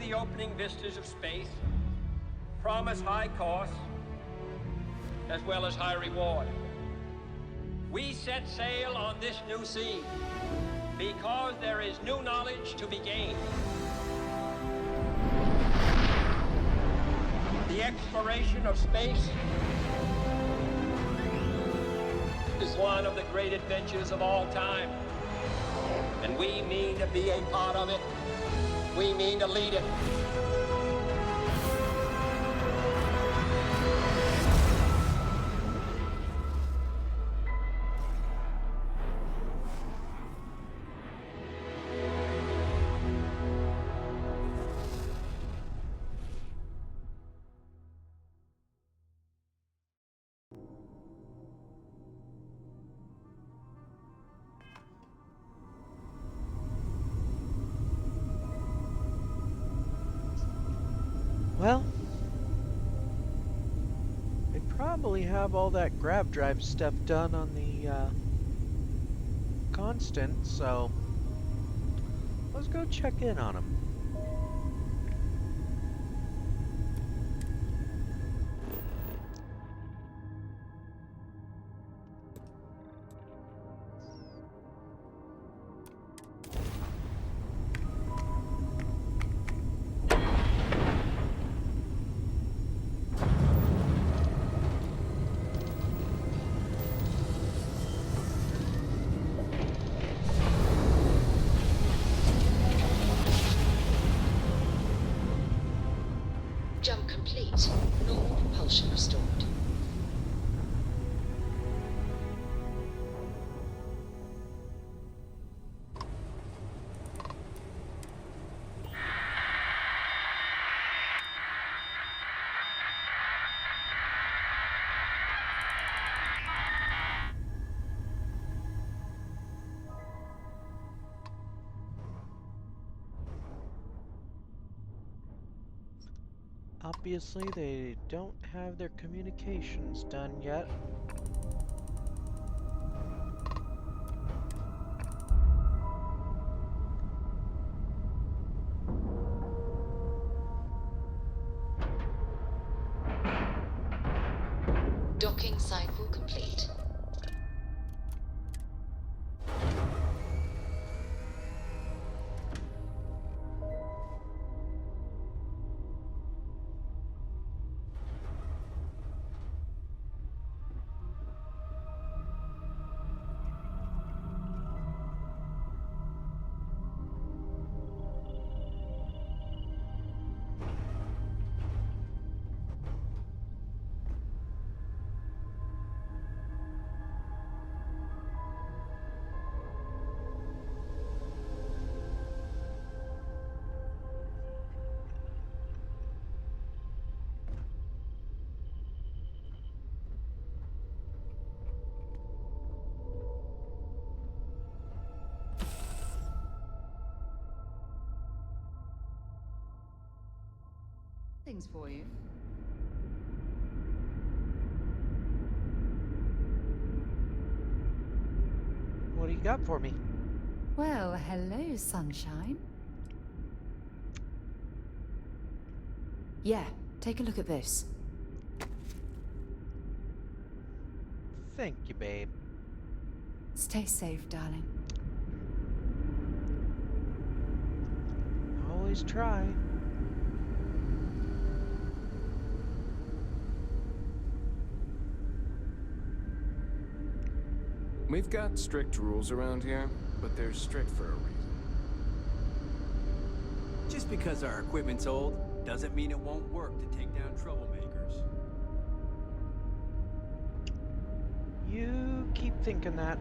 the opening vistas of space promise high costs as well as high reward. We set sail on this new sea because there is new knowledge to be gained. The exploration of space is one of the great adventures of all time. And we mean to be a part of it. We mean to lead it. Well, they probably have all that grav drive stuff done on the Constant, so let's go check in on them. Jump complete. Normal propulsion restored. Obviously, they don't have their communications done yet. Docking cycle complete. Things for you. What do you got for me? Well, hello, sunshine. Yeah, take a look at this. Thank you, babe. Stay safe, darling. Always try. We've got strict rules around here, but they're strict for a reason. Just because our equipment's old, doesn't mean it won't work to take down troublemakers. You keep thinking that.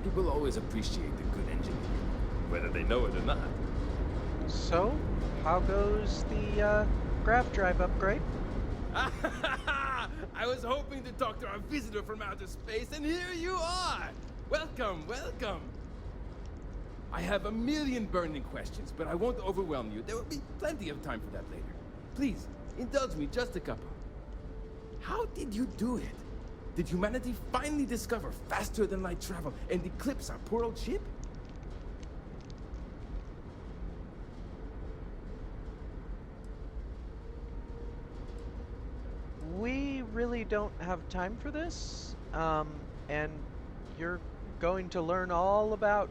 People always appreciate the good engineering, whether they know it or not. So, how goes the grav drive upgrade? I was hoping to talk to our visitor from outer space, and here you are! Welcome, welcome! I have a million burning questions, but I won't overwhelm you. There will be plenty of time for that later. Please, indulge me just a couple. How did you do it? Did humanity finally discover faster than light travel and eclipse our poor old ship? We really don't have time for this, and you're going to learn all about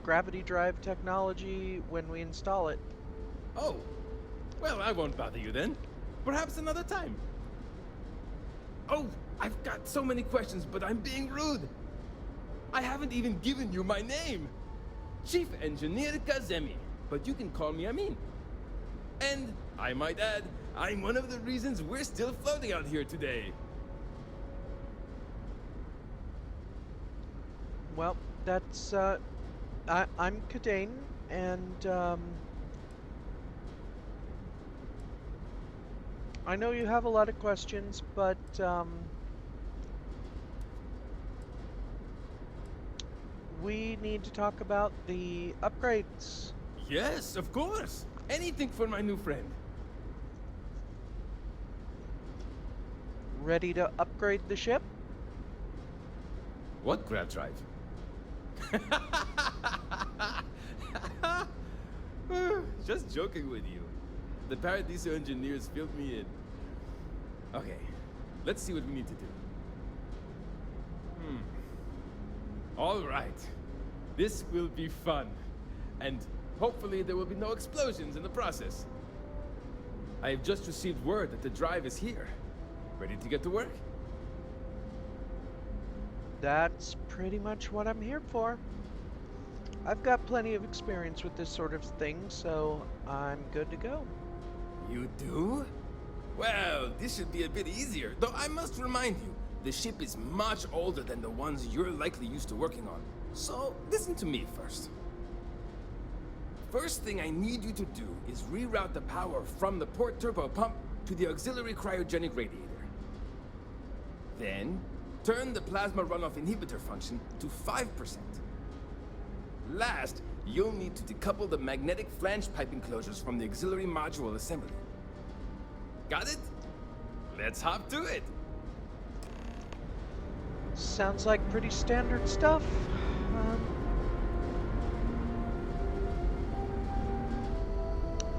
gravity drive technology when we install it. Oh, well, I won't bother you then. Perhaps another time. Oh, I've got so many questions, but I'm being rude. I haven't even given you my name. Chief Engineer Kazemi, but you can call me Amin. And, I might add, I'm one of the reasons we're still floating out here today. Well, that's, I'm Kidaen, and, I know you have a lot of questions, but, we need to talk about the upgrades. Yes, of course. Anything for my new friend. Ready to upgrade the ship? What grav drive? Just joking with you. The Paradiso engineers filled me in. Okay, let's see what we need to do. All right. This will be fun. And hopefully there will be no explosions in the process. I have just received word that the drive is here. Ready to get to work? That's pretty much what I'm here for. I've got plenty of experience with this sort of thing, so I'm good to go. You do? Well, this should be a bit easier, though I must remind you, the ship is much older than the ones you're likely used to working on. So, listen to me first. First thing I need you to do is reroute the power from the port turbo pump to the auxiliary cryogenic radiator. Then, turn the plasma runoff inhibitor function to 5%. Last, you'll need to decouple the magnetic flange pipe enclosures from the auxiliary module assembly. Got it? Let's hop to it! Sounds like pretty standard stuff.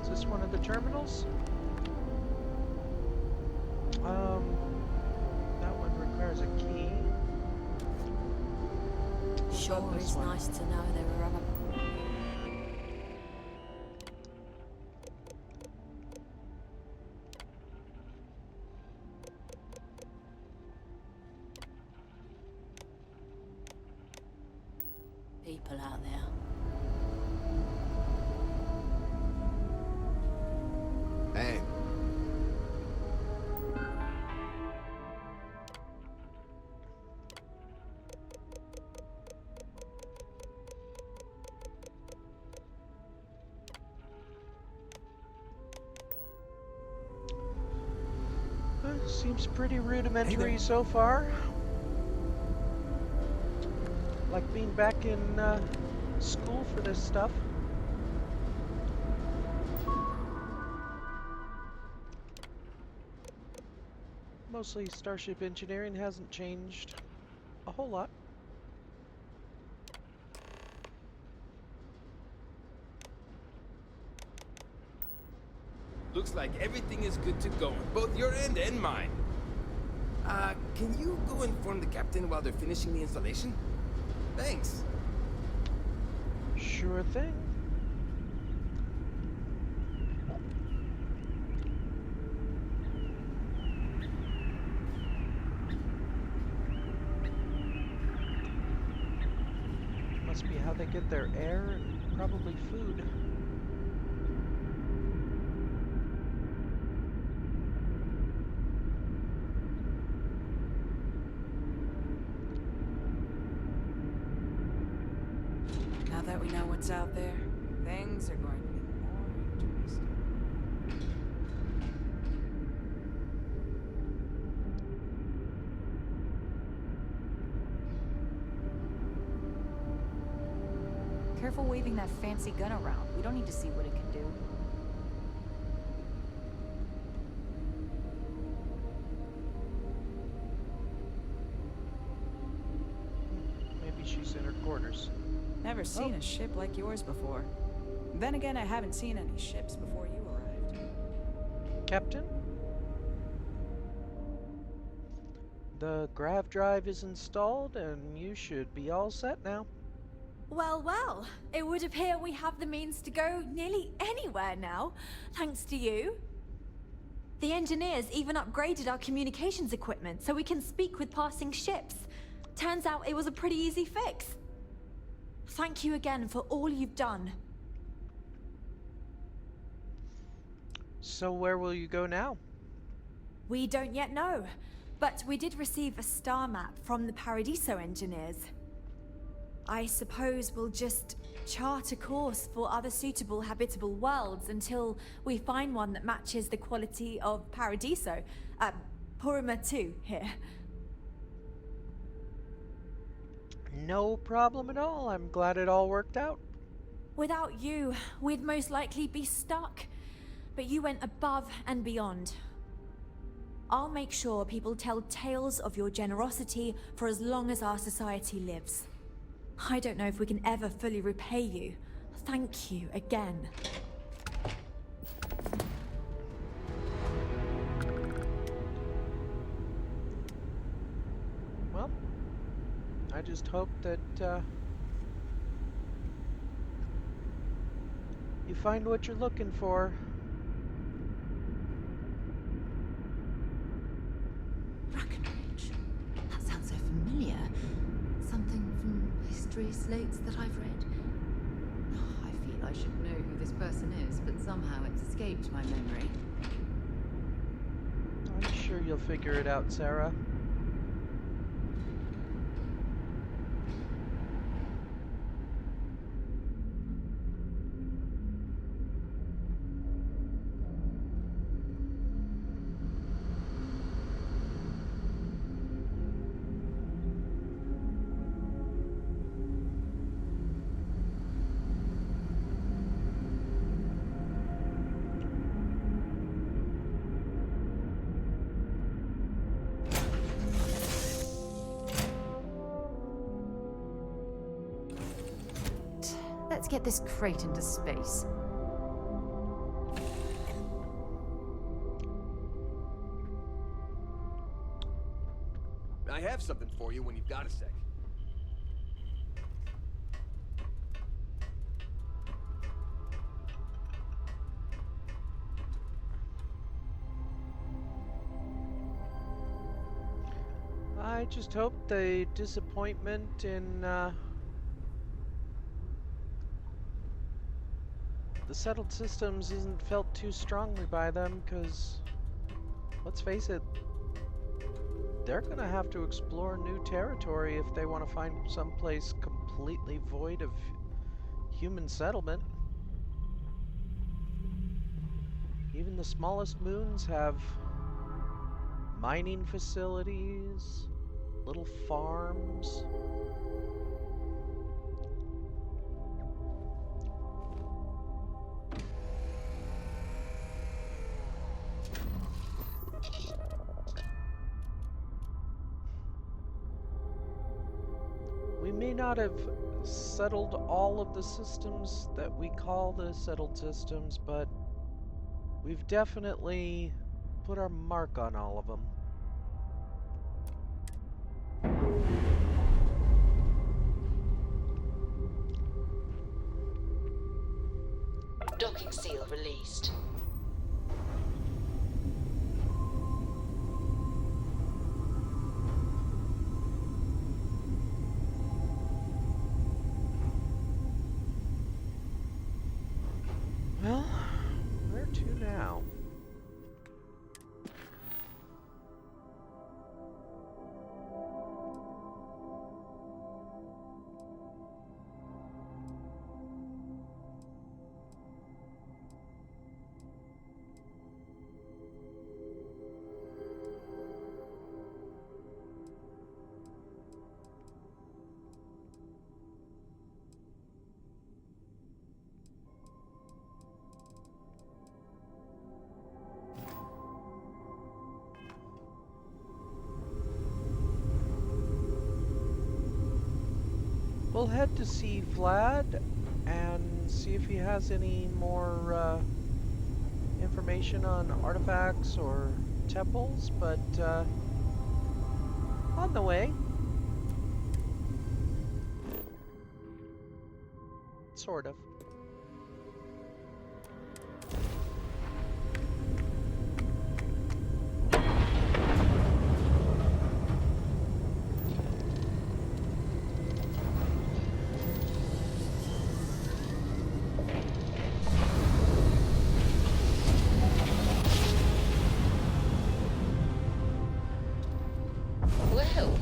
Is this one of the terminals? That one requires a key. Sure is nice to know there were other people out there. Hey. Seems pretty rudimentary so far. Like being back in school for this stuff. Mostly Starship engineering hasn't changed a whole lot. Looks like everything is good to go on both your end and mine. Can you go inform the captain while they're finishing the installation? Thanks. Sure thing. Must be how they get their air and probably food. Now that we know what's out there, things are going to get more interesting. Careful waving that fancy gun around. We don't need to see what it can do. Maybe she's in her quarters. Never seen a ship like yours before. Then again, I haven't seen any ships before you arrived. Captain? The grav drive is installed and you should be all set now. Well, well, it would appear we have the means to go nearly anywhere now, thanks to you. The engineers even upgraded our communications equipment so we can speak with passing ships. Turns out it was a pretty easy fix. Thank you again for all you've done. So where will you go now? We don't yet know, but we did receive a star map from the Paradiso engineers. I suppose we'll just chart a course for other suitable habitable worlds until we find one that matches the quality of Paradiso. Purima 2 here. No problem at all. I'm glad it all worked out. Without you, we'd most likely be stuck. But you went above and beyond. I'll make sure people tell tales of your generosity for as long as our society lives. I don't know if we can ever fully repay you. Thank you again. Well, I just hope that you find what you're looking for. Brackenridge. That sounds so familiar. Something from history slates that I've read. Oh, I feel I should know who this person is, but somehow it's escaped my memory. I'm sure you'll figure it out, Sarah. Let's get this crate into space. I have something for you when you've got a sec. I just hope the disappointment in the settled systems isn't felt too strongly by them, because let's face it, they're gonna have to explore new territory if they want to find someplace completely void of human settlement. Even the smallest moons have mining facilities, little farms. We may not have settled all of the systems that we call the settled systems, but we've definitely put our mark on all of them. Docking seal released. Well, where to now? We'll head to see Vlad and see if he has any more information on artifacts or temples, but on the way. Sort of. Well,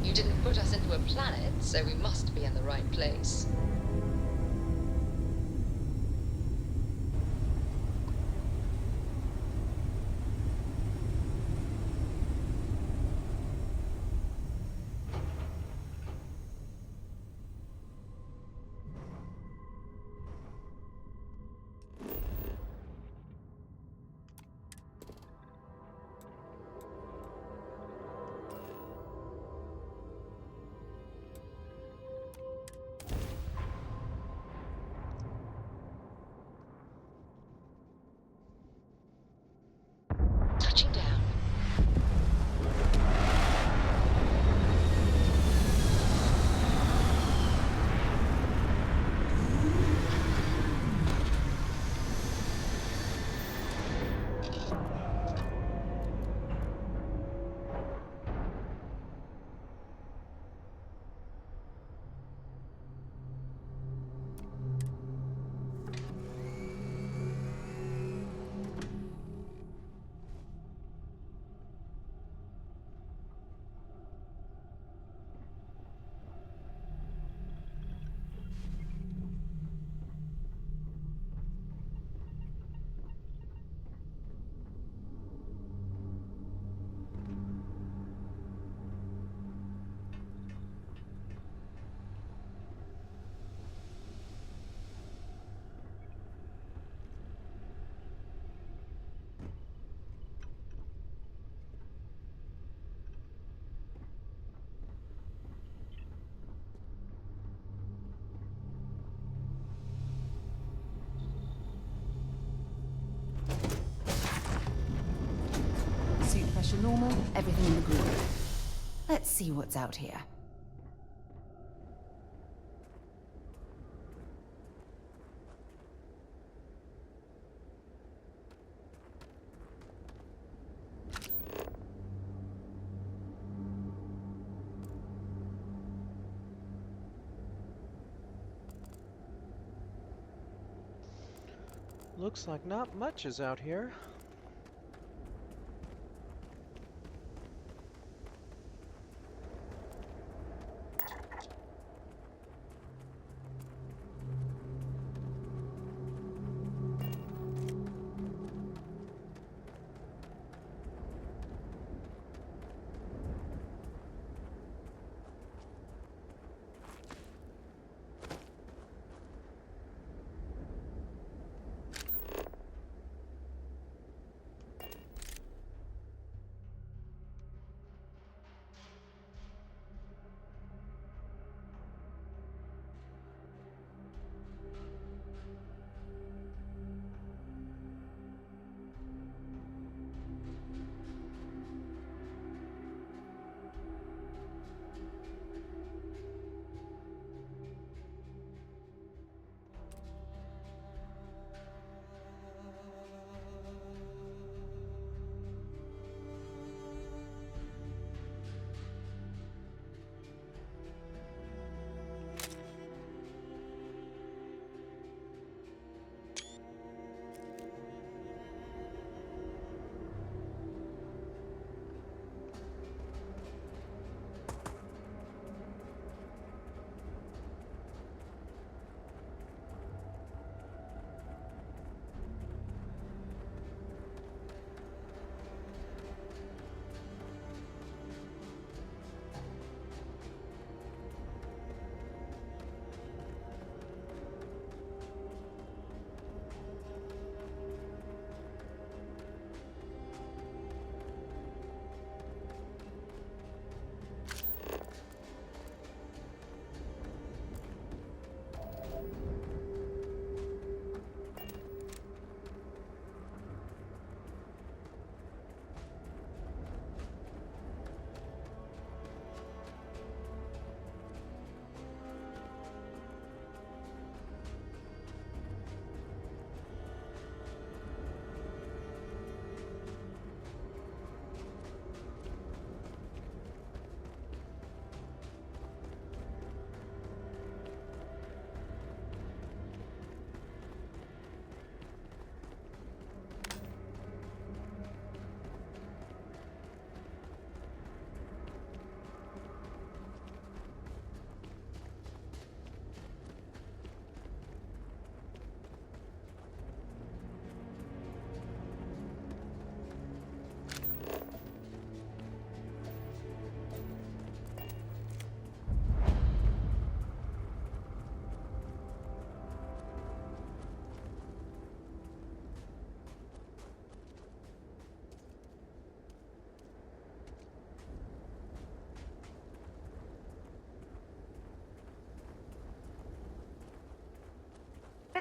you didn't put us into a planet, so we must be in the right place. Touching down. Suit pressure normal, everything in the green. Let's see what's out here. Looks like not much is out here.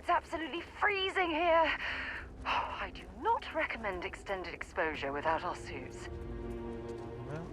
It's absolutely freezing here. Oh, I do not recommend extended exposure without our suits. Well,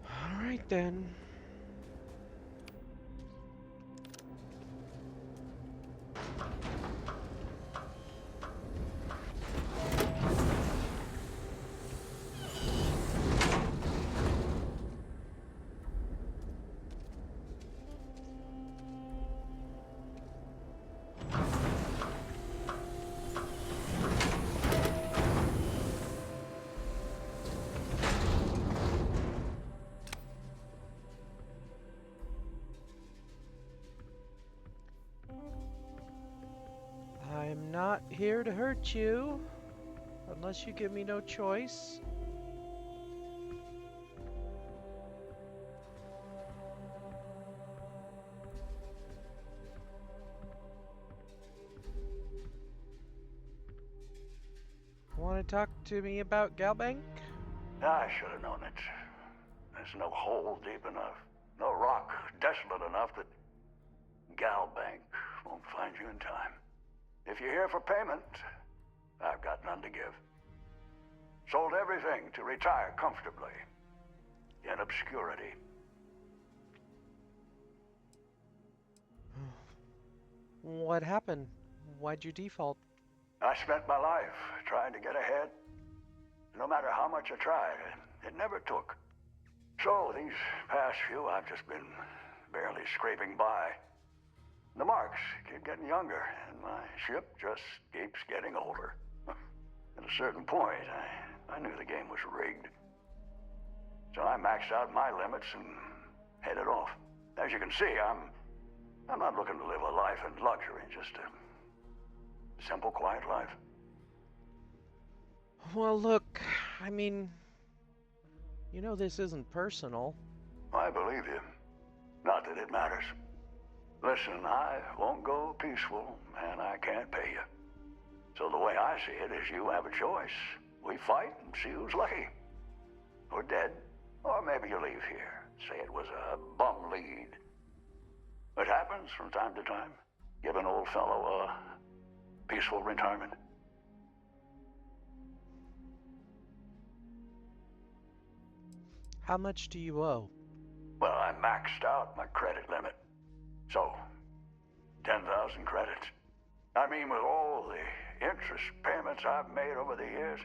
all right then. I'm not here to hurt you, unless you give me no choice. Want to talk to me about Galbank? I should have known it. There's no hole deep enough, no rock desolate enough that Galbank won't find you in time. If you're here for payment, I've got none to give. Sold everything to retire comfortably in obscurity. What happened? Why'd you default? I spent my life trying to get ahead. No matter how much I tried, it never took. So these past few, I've just been barely scraping by. The marks keep getting younger, and my ship just keeps getting older. At a certain point, I knew the game was rigged. So I maxed out my limits and headed off. As you can see, I'm not looking to live a life in luxury, just a simple, quiet life. Well, look, I mean, you know this isn't personal. I believe you. Not that it matters. Listen, I won't go peaceful, and I can't pay you. So the way I see it is you have a choice. We fight and see who's lucky. Or dead. Or maybe you leave here. Say it was a bum lead. It happens from time to time. Give an old fellow a peaceful retirement. How much do you owe? Well, I maxed out my credit limit. So, 10,000 credits. I mean, with all the interest payments I've made over the years,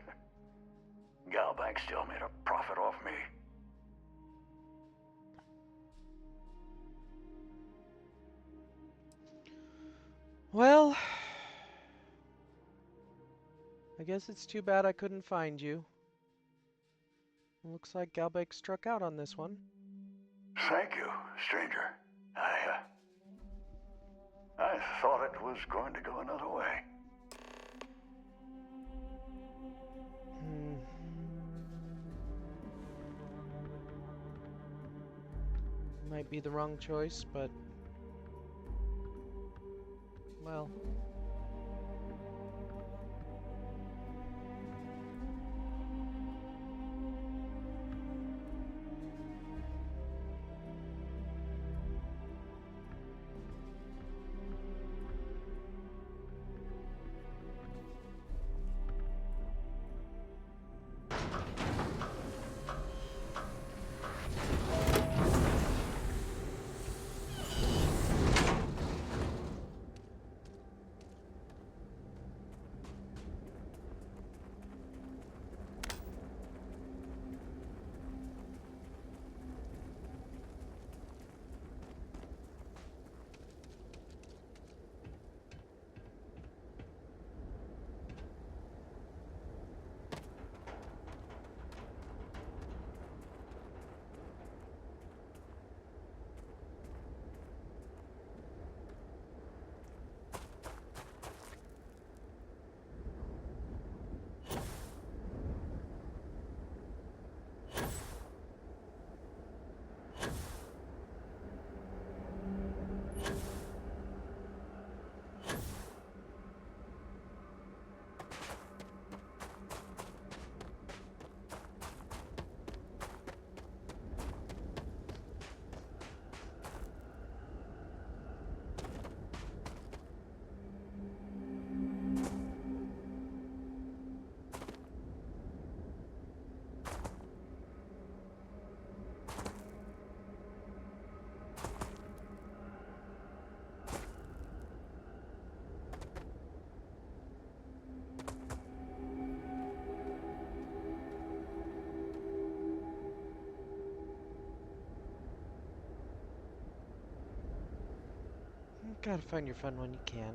Galbank still made a profit off me. Well, I guess it's too bad I couldn't find you. Looks like Galbank struck out on this one. Thank you, stranger. I thought it was going to go another way. Might be the wrong choice, but... well, Gotta find your fun when you can.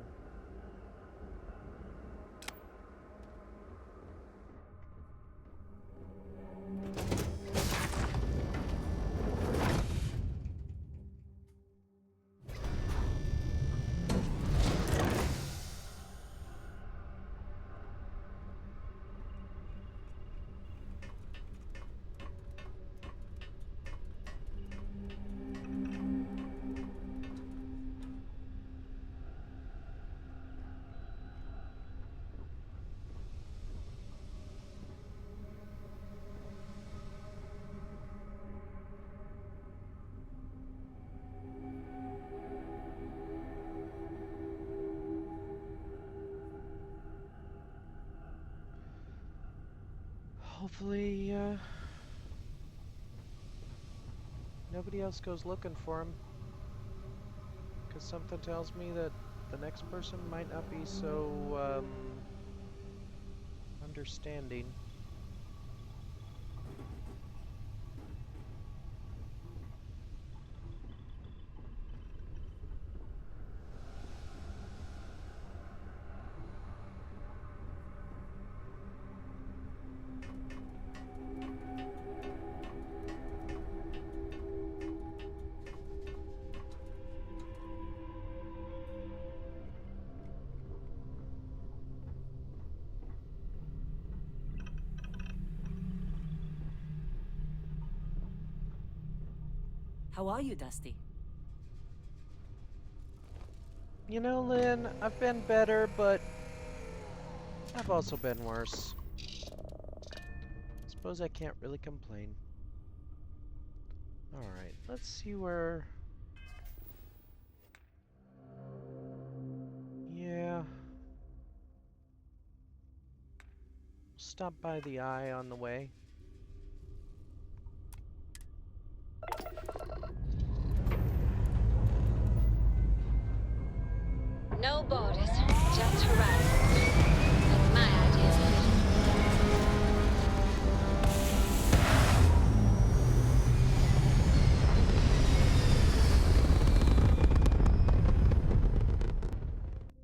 Hopefully, nobody else goes looking for him. Because something tells me that the next person might not be so, understanding. How are you, Dusty? You know, Lynn, I've been better, but I've also been worse. Suppose I can't really complain. Alright, let's see where... Yeah... Stop by the eye on the way. No borders, just horizons. That's my idea of freedom.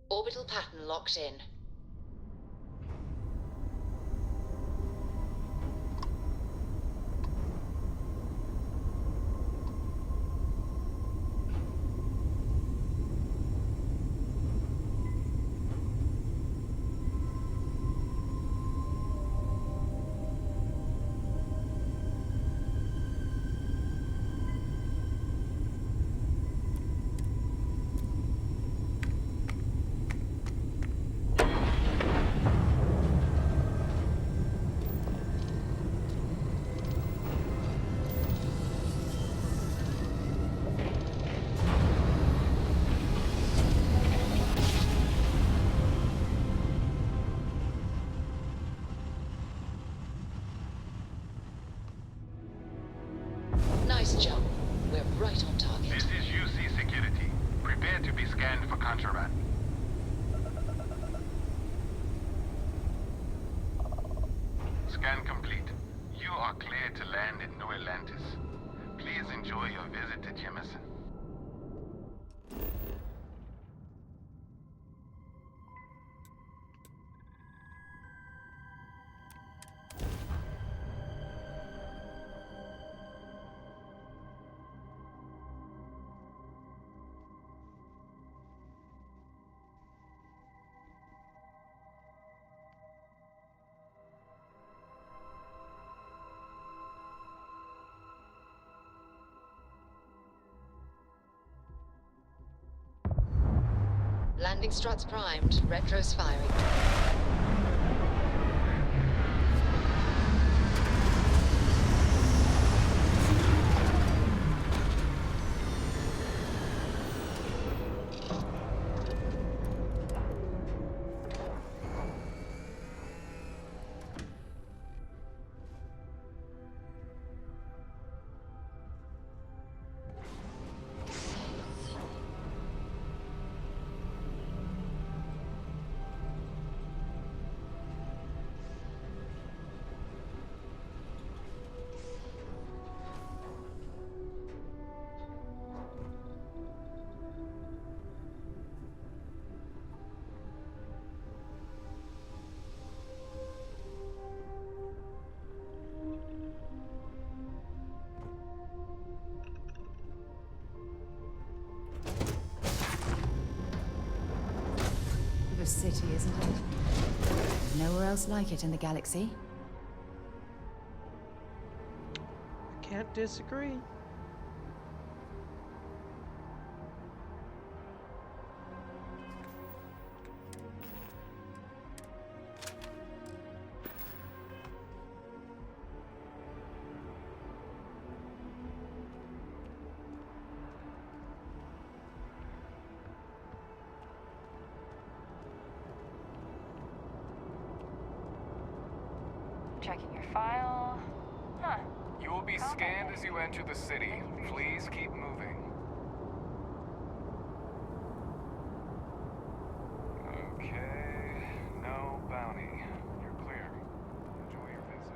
Orbital pattern locked in. Nice jump. We're right on target. This is UC Security. Prepare to be scanned for contraband. Scan complete. You are clear to land in New Atlantis. Please enjoy your visit to Jemison. Landing struts primed. Retros firing. City, isn't it? There's nowhere else like it in the galaxy. Can't disagree. Checking your file. Huh. You will be scanned as you enter the city. Please keep moving. Okay, no bounty. You're clear. Enjoy your visit.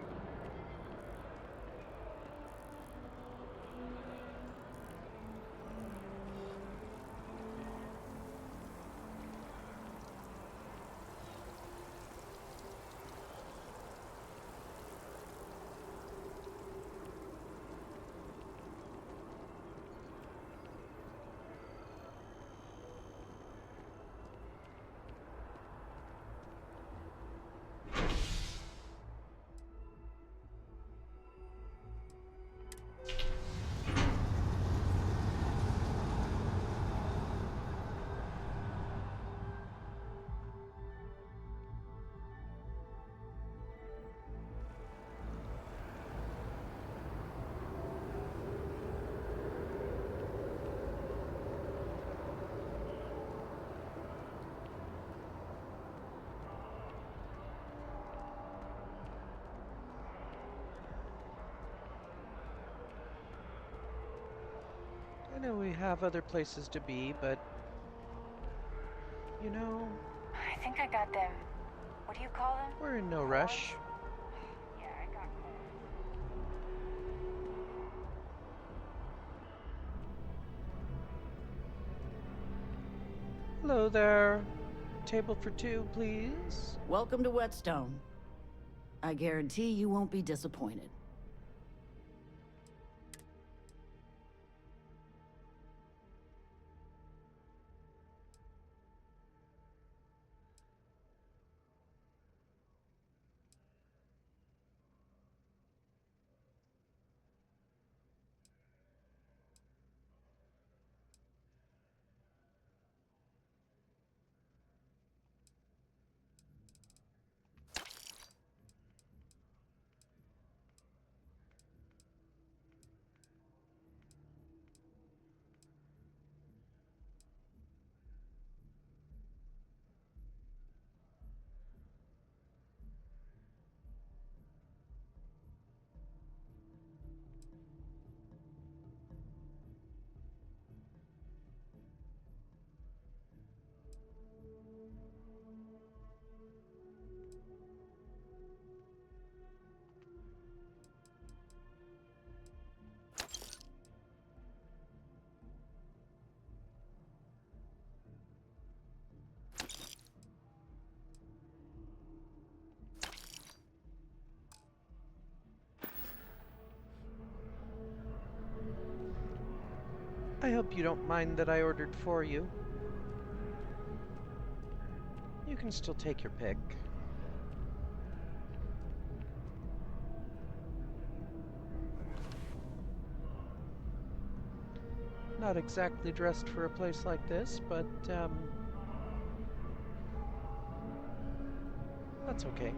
I know we have other places to be, but you know, I think I got them. What do you call them? we're in no rush. Yeah, I got Hello there. Table for two, please. Welcome to Whetstone. I guarantee you won't be disappointed. I hope you don't mind that I ordered for you. You can still take your pick. Not exactly dressed for a place like this, but that's okay.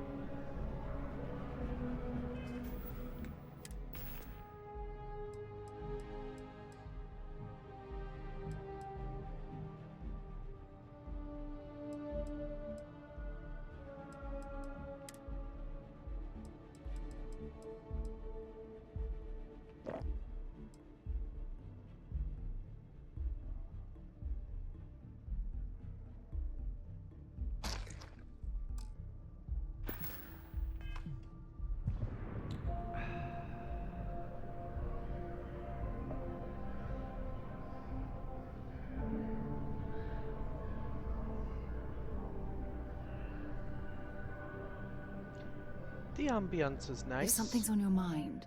The ambiance is nice. If something's on your mind,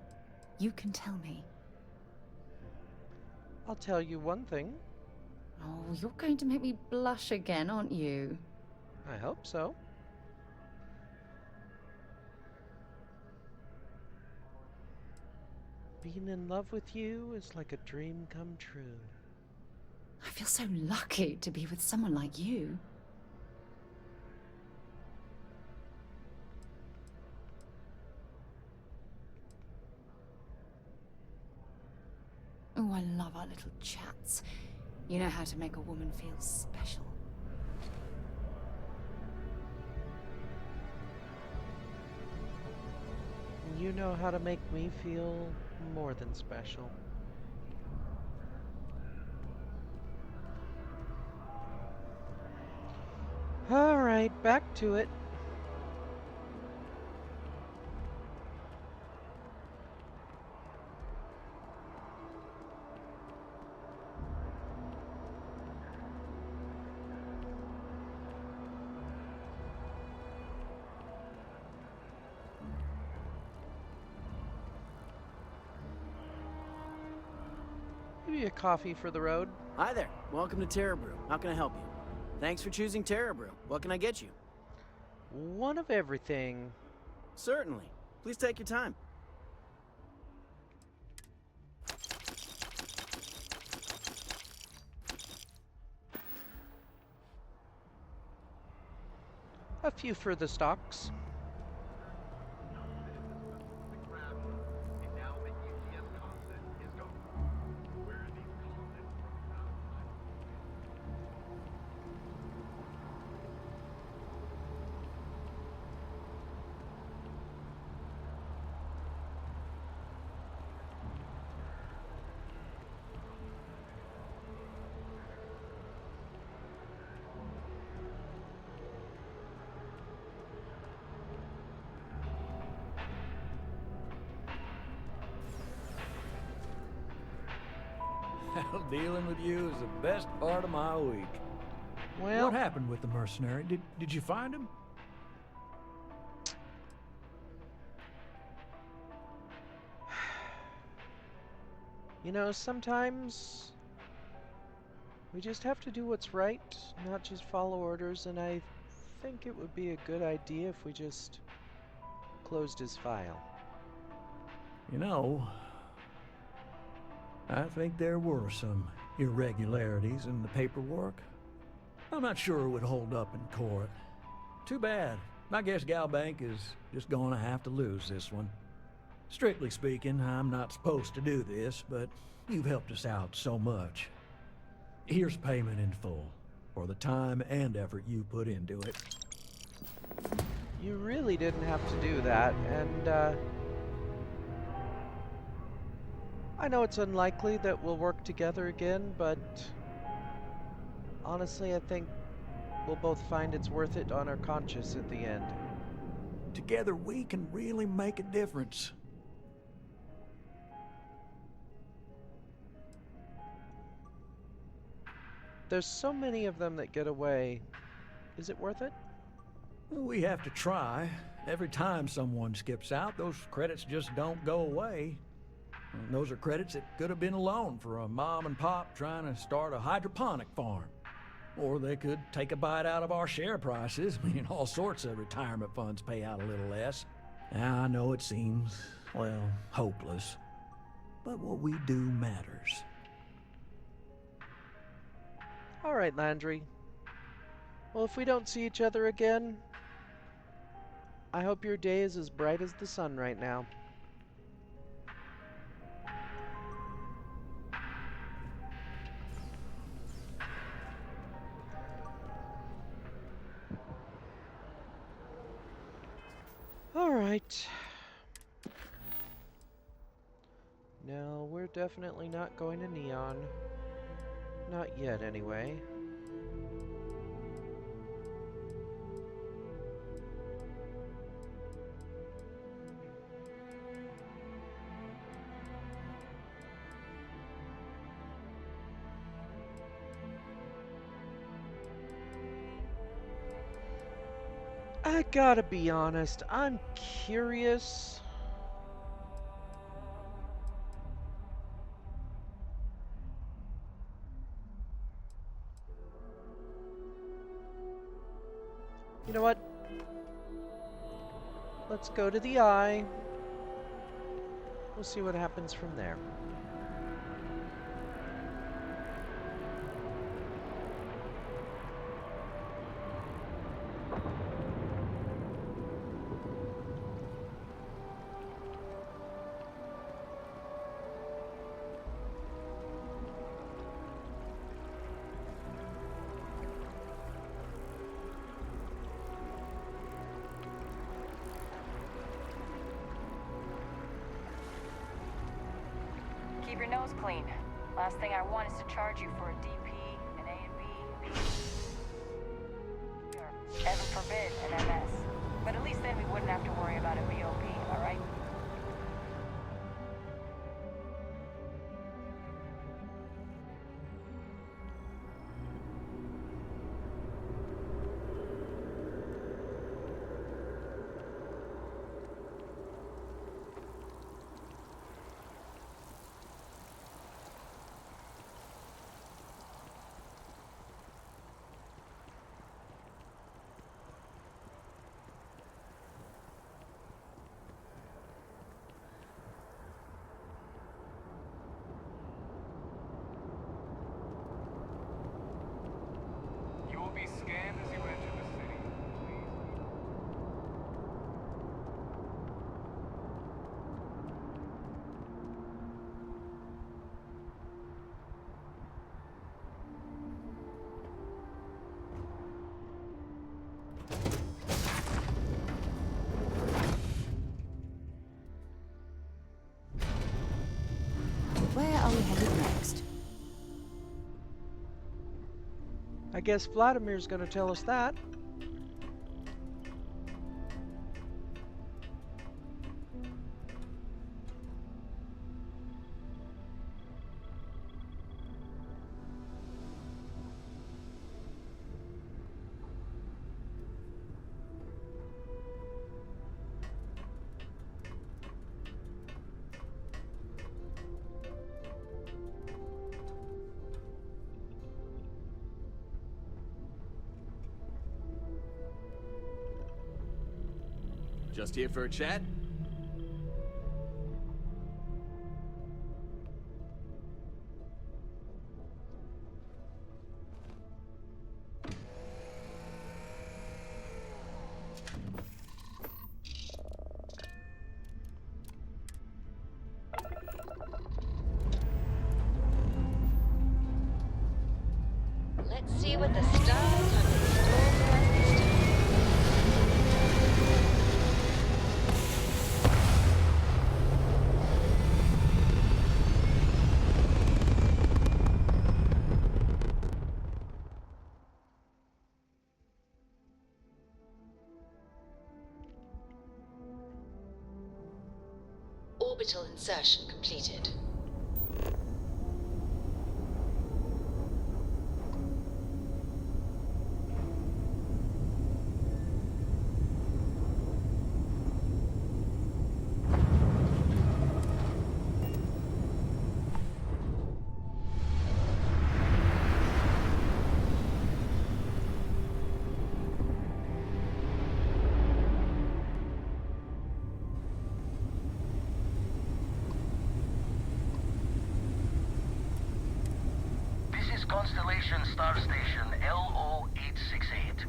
you can tell me. I'll tell you one thing. Oh, you're going to make me blush again, aren't you? I hope so. Being in love with you is like a dream come true. I feel so lucky to be with someone like you. Oh, I love our little chats. You know how to make a woman feel special. You know how to make me feel more than special. All right, back to it. Maybe a coffee for the road. Hi there. Welcome to Terra Brew. How can I help you? Thanks for choosing Terra Brew. What can I get you? One of everything. Certainly. Please take your time. A few for the stocks. Hell, dealing with you is the best part of my week. Well, what happened with the mercenary? Did you find him? You know, sometimes we just have to do what's right, not just follow orders, and I think it would be a good idea if we just closed his file. You know, I think there were some irregularities in the paperwork. I'm not sure it would hold up in court. Too bad. I guess Galbank is just gonna have to lose this one. Strictly speaking, I'm not supposed to do this, but you've helped us out so much. Here's payment in full for the time and effort you put into it. You really didn't have to do that, and I know it's unlikely that we'll work together again, but honestly, I think we'll both find it's worth it on our conscience at the end. Together we can really make a difference. There's so many of them that get away. Is it worth it? We have to try. Every time someone skips out, those credits just don't go away. And those are credits that could have been a loan for a mom and pop trying to start a hydroponic farm. Or they could take a bite out of our share prices. I mean, all sorts of retirement funds pay out a little less. Now, I know it seems, well, hopeless. But what we do matters. All right, Landry. Well, if we don't see each other again, I hope your day is as bright as the sun right now. All right. No, we're definitely not going to Neon. Not yet, anyway. I gotta be honest, I'm curious. You know what? Let's go to the eye. We'll see what happens from there. Keep your nose clean. Last thing I want is to charge you for a DP, an A and B, or, heaven forbid, an MS. But at least then we wouldn't have to worry about a BOP, alright? You will be scanned as you enter the city. Where are we headed next? I guess Vladimir's gonna tell us that. Just here for a chat? Let's see what the stars have in store for us this time. Orbital insertion completed. Constellation Star Station LO-868.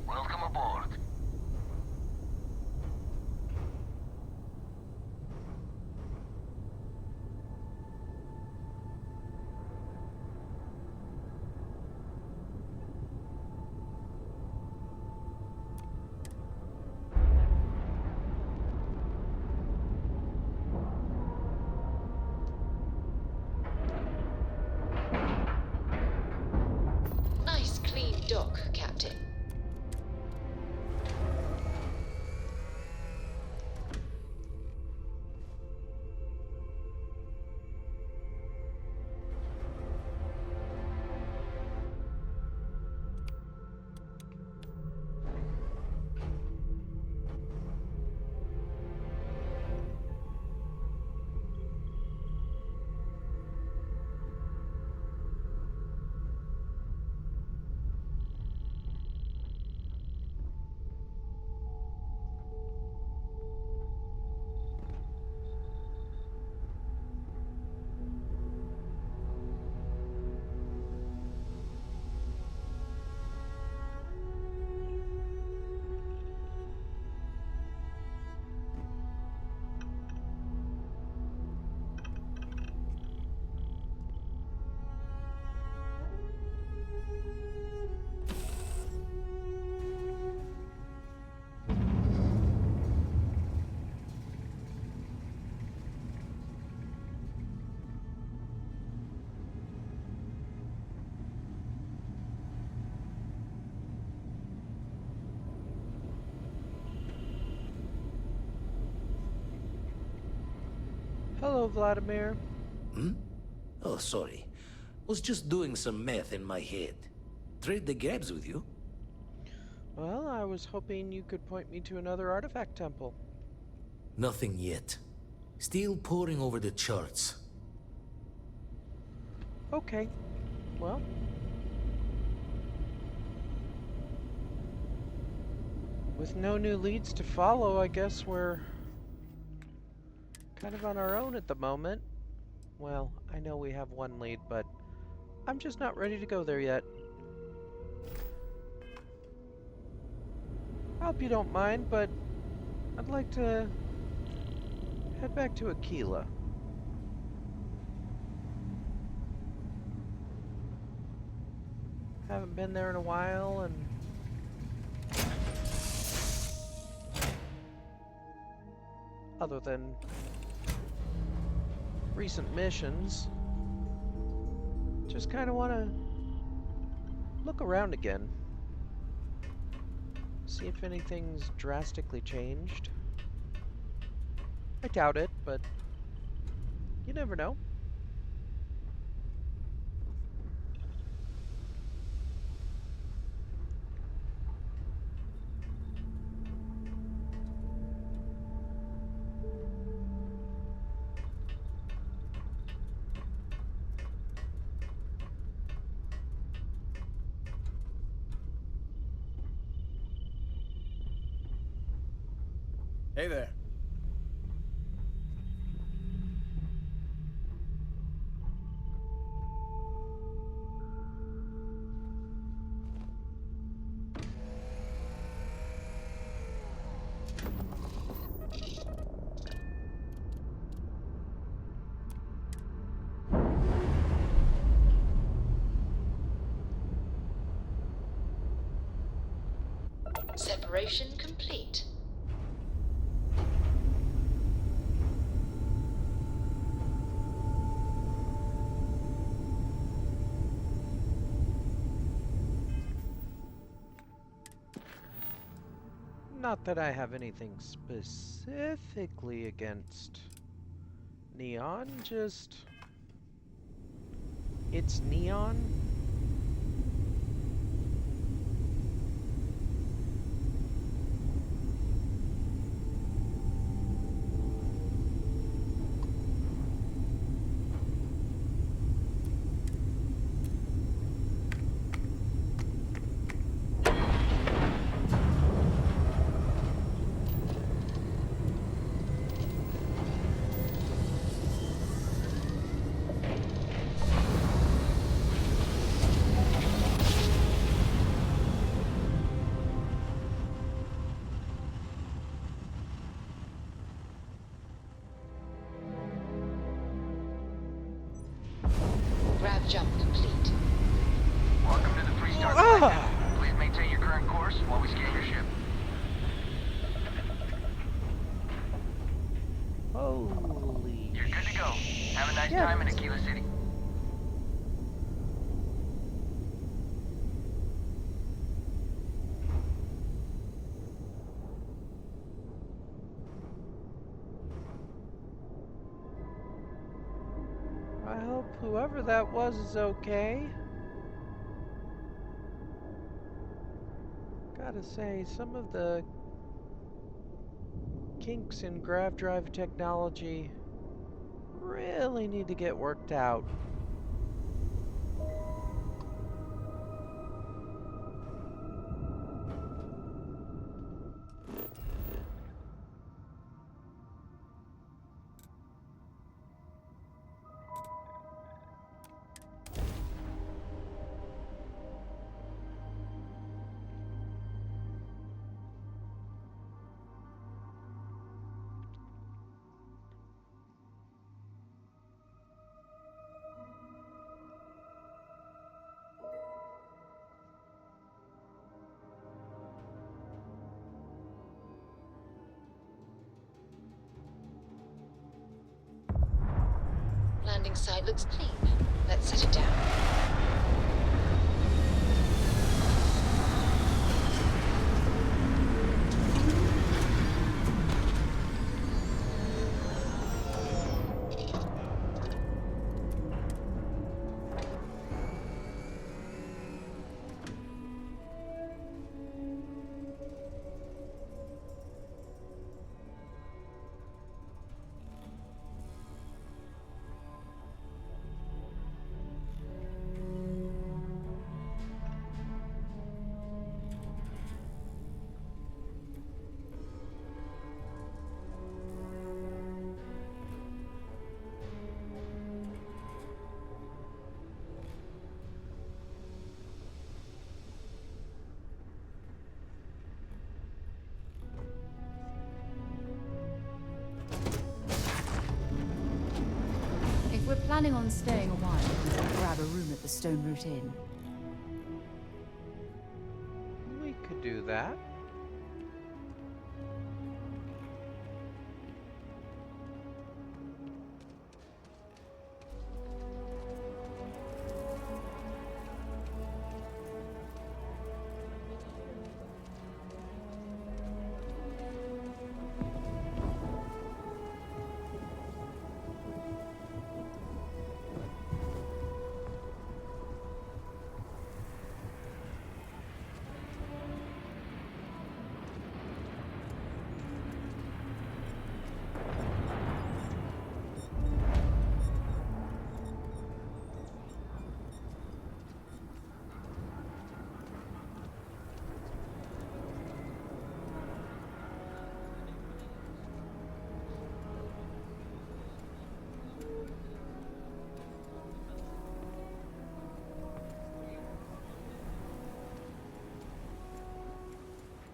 Welcome aboard. Nice clean dock, Captain. Hello, Vladimir. Hmm? Oh, sorry. Was just doing some math in my head. Trade the grabs with you? Well, I was hoping you could point me to another artifact temple. Nothing yet. Still poring over the charts. Okay. Well. With no new leads to follow, I guess we're kind of on our own at the moment. Well, I know we have one lead, but I'm just not ready to go there yet. I hope you don't mind, but I'd like to head back to Akila. Haven't been there in a while, and other than recent missions, just kind of want to look around again. See if anything's drastically changed. I doubt it, but you never know. Hey there. Separation complete. Not that I have anything specifically against neon, just it's neon. Grab jump complete. Welcome to the 3-star flight. Please maintain your current course while we scan your ship. Holy. You're good to go. Have a nice time in Akila City. I hope whoever that was is okay. Gotta say, some of the kinks in grav drive technology really need to get worked out. Landing site looks clean. Let's set it down. planning on staying a while, grab a room at the Stone Root Inn. We could do that.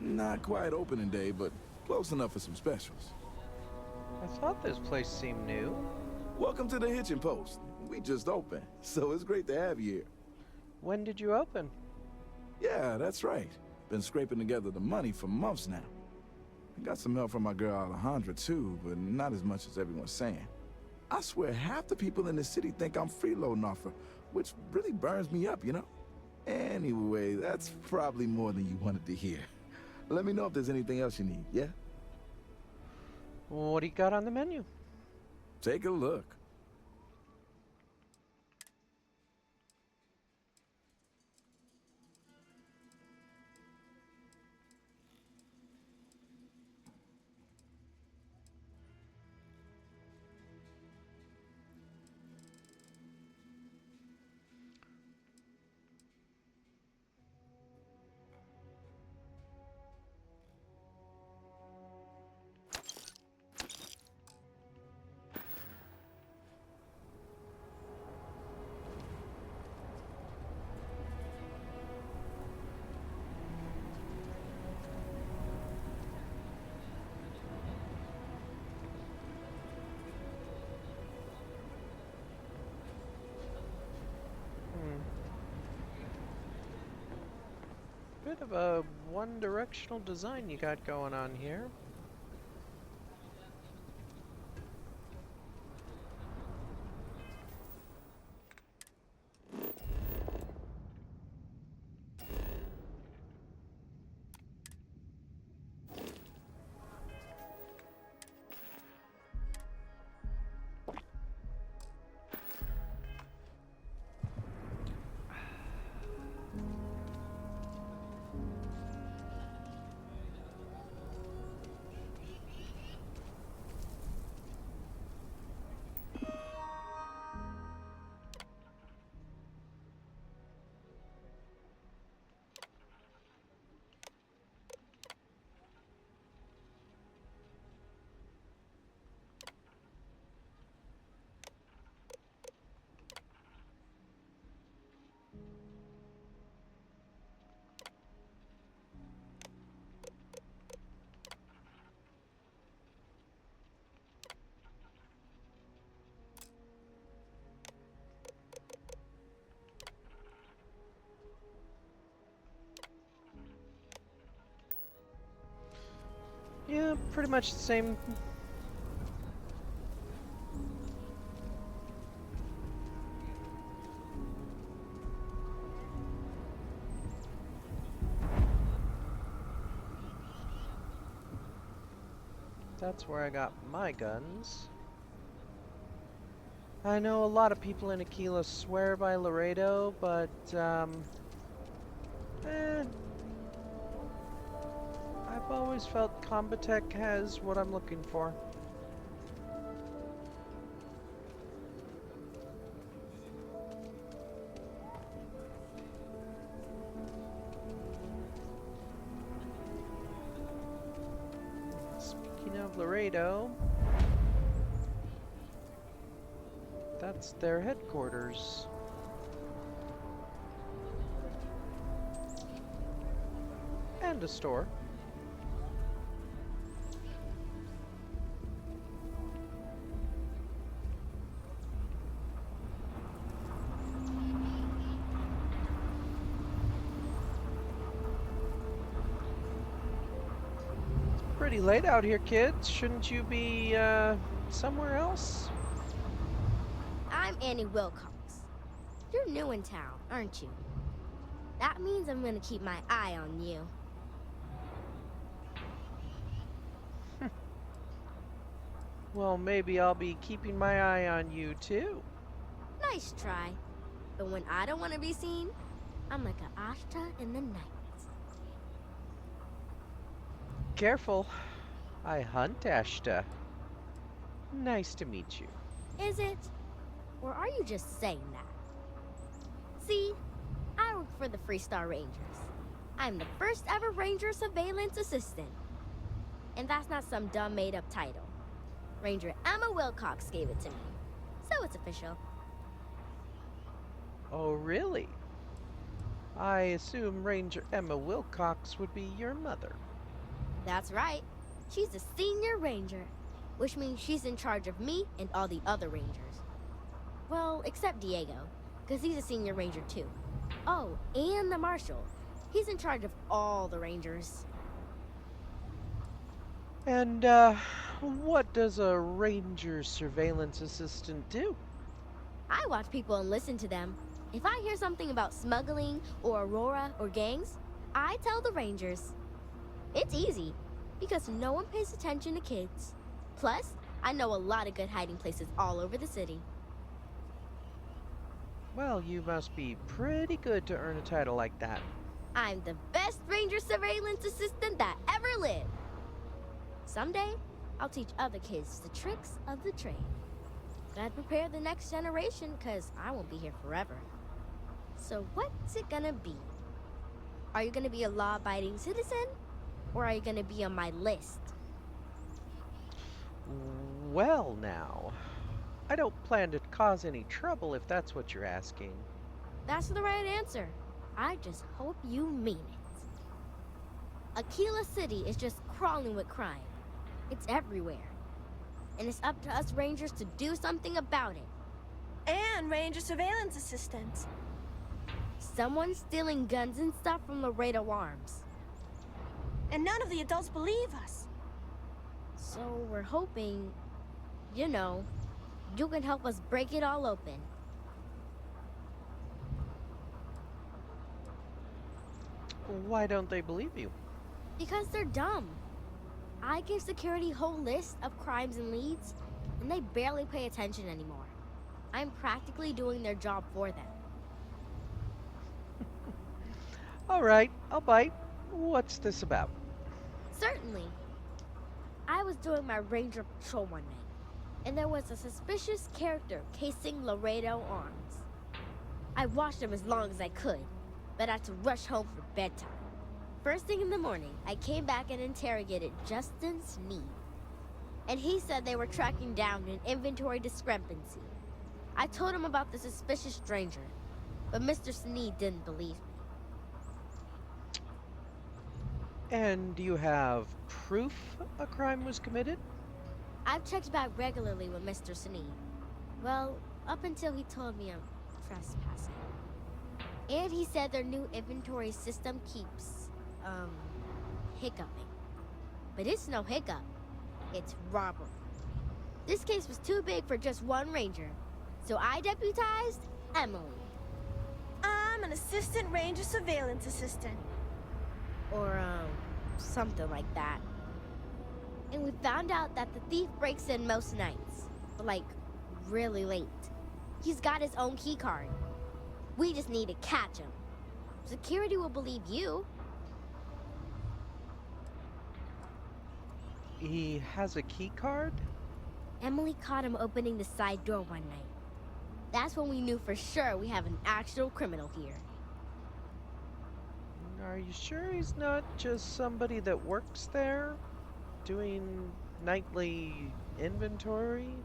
Not quite opening day, but close enough for some specials. I thought this place seemed new. Welcome to the Hitching Post. We just opened, so it's great to have you here. When did you open? Yeah, that's right. Been scraping together the money for months now. I got some help from my girl Alejandra too, but not as much as everyone's saying. I swear half the people in the city think I'm freeloading off her, which really burns me up, you know? Anyway, that's probably more than you wanted to hear. Let me know if there's anything else you need, yeah? What do you got on the menu? Take a look. Bit of a one-directional design you got going on here. Yeah, pretty much the same. That's where I got my guns. I know a lot of people in Akila swear by Laredo, but I've always felt Combatech has what I'm looking for. Speaking of Laredo, that's their headquarters. And a store. pretty late out here, kids. Shouldn't you be, somewhere else? I'm Annie Wilcox. You're new in town, aren't you? That means I'm gonna keep my eye on you. Well, maybe I'll be keeping my eye on you, too. Nice try. But when I don't want to be seen, I'm like a Ashta in the night. Careful. I hunt Ashta. Nice to meet you. Is it? Or are you just saying that? See, I work for the Freestar Rangers. I'm the first ever Ranger Surveillance Assistant. And that's not some dumb made-up title. Ranger Emma Wilcox gave it to me. So it's official. Oh, really? I assume Ranger Emma Wilcox would be your mother. That's right. She's a senior ranger, which means she's in charge of me and all the other rangers. Well, except Diego, because he's a senior ranger too. Oh, and the marshal. He's in charge of all the rangers. And, what does a ranger surveillance assistant do? I watch people and listen to them. If I hear something about smuggling or Aurora or gangs, I tell the rangers. It's easy, because no one pays attention to kids. Plus, I know a lot of good hiding places all over the city. Well, you must be pretty good to earn a title like that. I'm the best ranger surveillance assistant that ever lived. Someday, I'll teach other kids the tricks of the trade. Gotta prepare the next generation, because I won't be here forever. So what's it gonna be? Are you gonna be a law-abiding citizen? Or are you gonna be on my list? Well, now. I don't plan to cause any trouble if that's what you're asking. That's the right answer. I just hope you mean it. Akila City is just crawling with crime. It's everywhere. And it's up to us Rangers to do something about it. And Ranger Surveillance Assistants. Someone's stealing guns and stuff from Laredo Arms. And none of the adults believe us. So we're hoping, you know, you can help us break it all open. Why don't they believe you? Because they're dumb. I give security a whole list of crimes and leads, and they barely pay attention anymore. I'm practically doing their job for them. All right, I'll bite. What's this about? Certainly. I was doing my ranger patrol one night, and there was a suspicious character casing Laredo Arms. I watched him as long as I could, but I had to rush home for bedtime. First thing in the morning, I came back and interrogated Justin Sneed. And he said they were tracking down an inventory discrepancy. I told him about the suspicious stranger, but Mr. Sneed didn't believe me. And do you have proof a crime was committed? I've checked back regularly with Mr. Sneed. Well, up until he told me I'm trespassing. And he said their new inventory system keeps, hiccuping. But it's no hiccup. It's robbery. This case was too big for just one ranger, so I deputized Emily. I'm an Assistant Ranger Surveillance Assistant. Or, something like that. And we found out that the thief breaks in most nights, but like, really late. He's got his own key card. We just need to catch him. Security will believe you. He has a key card? Emily caught him opening the side door one night. That's when we knew for sure we have an actual criminal here. Are you sure he's not just somebody that works there? Doing nightly inventory?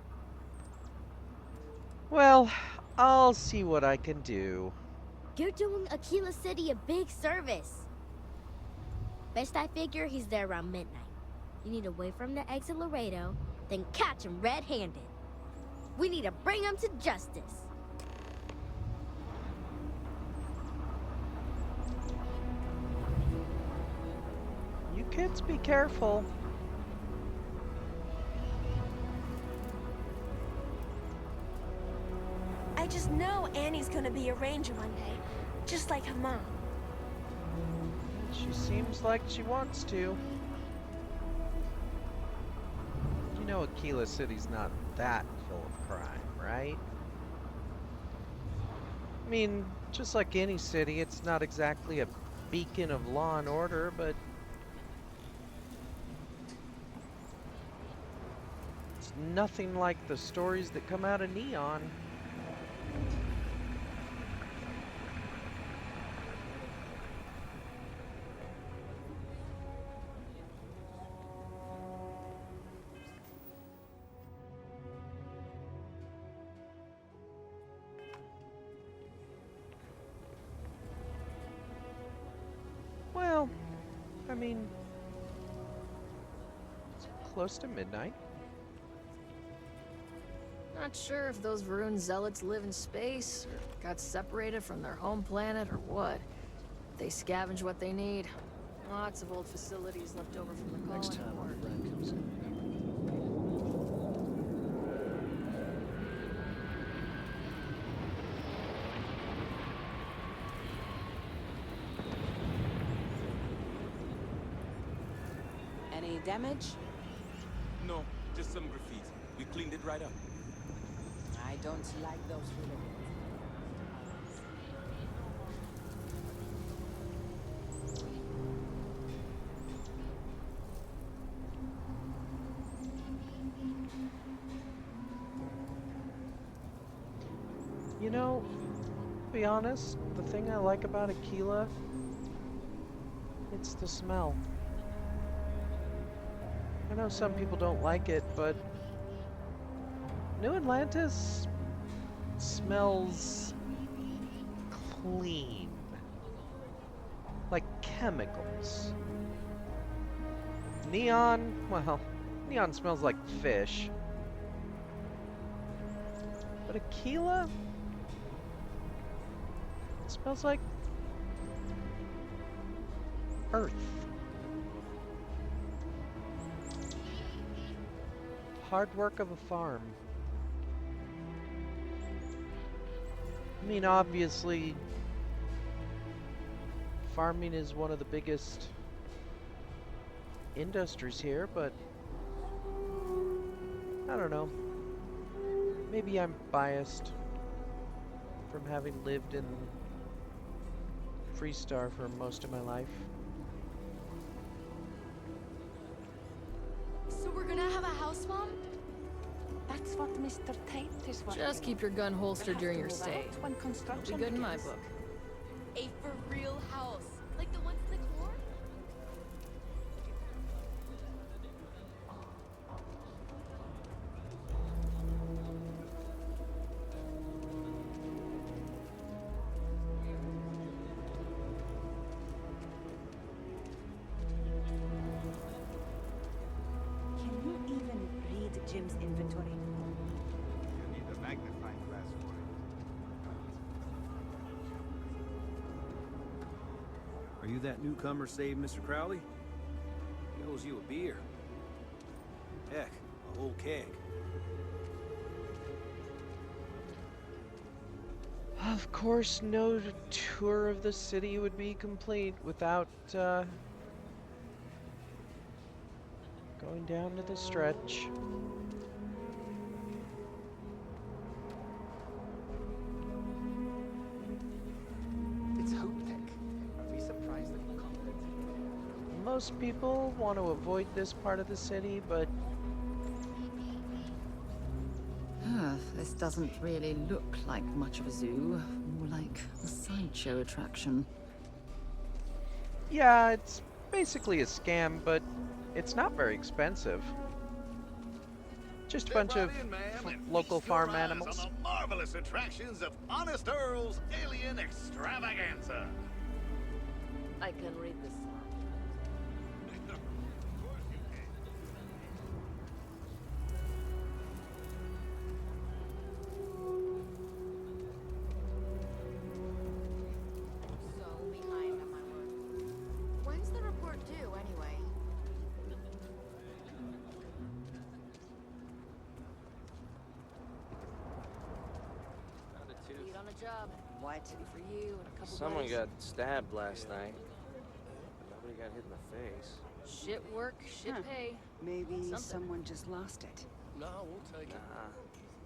Well, I'll see what I can do. You're doing Akila City a big service. Best I figure he's there around midnight. You need to wait for him to exit Laredo, then catch him red-handed. We need to bring him to justice. You kids be careful. be a ranger one day, just like her mom. She seems like she wants to. You know Akila City's not that full of crime, right? I mean, just like any city, it's not exactly a beacon of law and order, but it's nothing like the stories that come out of Neon. Well, I mean, it's close to midnight. Not sure if those ruined zealots live in space, or got separated from their home planet, or what. They scavenge what they need. Lots of old facilities left over from the colony. Next time our friend comes in. Any damage? No, just some graffiti. We cleaned it right up. I don't like those feelings. You know, to be honest, the thing I like about Akila, it's the smell. I know some people don't like it, but New Atlantis smells clean. Like chemicals. Neon, well, Neon smells like fish. But Akila, it smells like earth. Hard work of a farm. I mean, obviously, farming is one of the biggest industries here, but I don't know. Maybe I'm biased from having lived in Freestar for most of my life. So we're gonna have a house, Mom? That's what Mr. Tate is working Just keep your gun holstered during your stay. When It'll construction be good in my begins. book. A for real house, like the ones next door? Can you even read Jim's inventory? You need a magnifying glass for it. Are you that newcomer saved Mr. Crowley? He owes you a beer. Heck, a whole keg. Of course, no tour of the city would be complete without going down to the stretch. It's Hope-Tech. Are we surprised that you conquered? Most people want to avoid this part of the city, but This doesn't really look like much of a zoo. More like a sideshow attraction. yeah, it's basically a scam, but it's not very expensive. Just a bunch of local farm animals. On the marvelous attractions of Honest Earl's Alien Extravaganza. I can read this. So behind on my work. When's the report due, anyway? Feet on a job. White City for you and a couple Someone buddies. got stabbed last night. Nobody got hit in the face. Shit work, shit pay. Maybe Something. someone just lost it. No, we'll take it.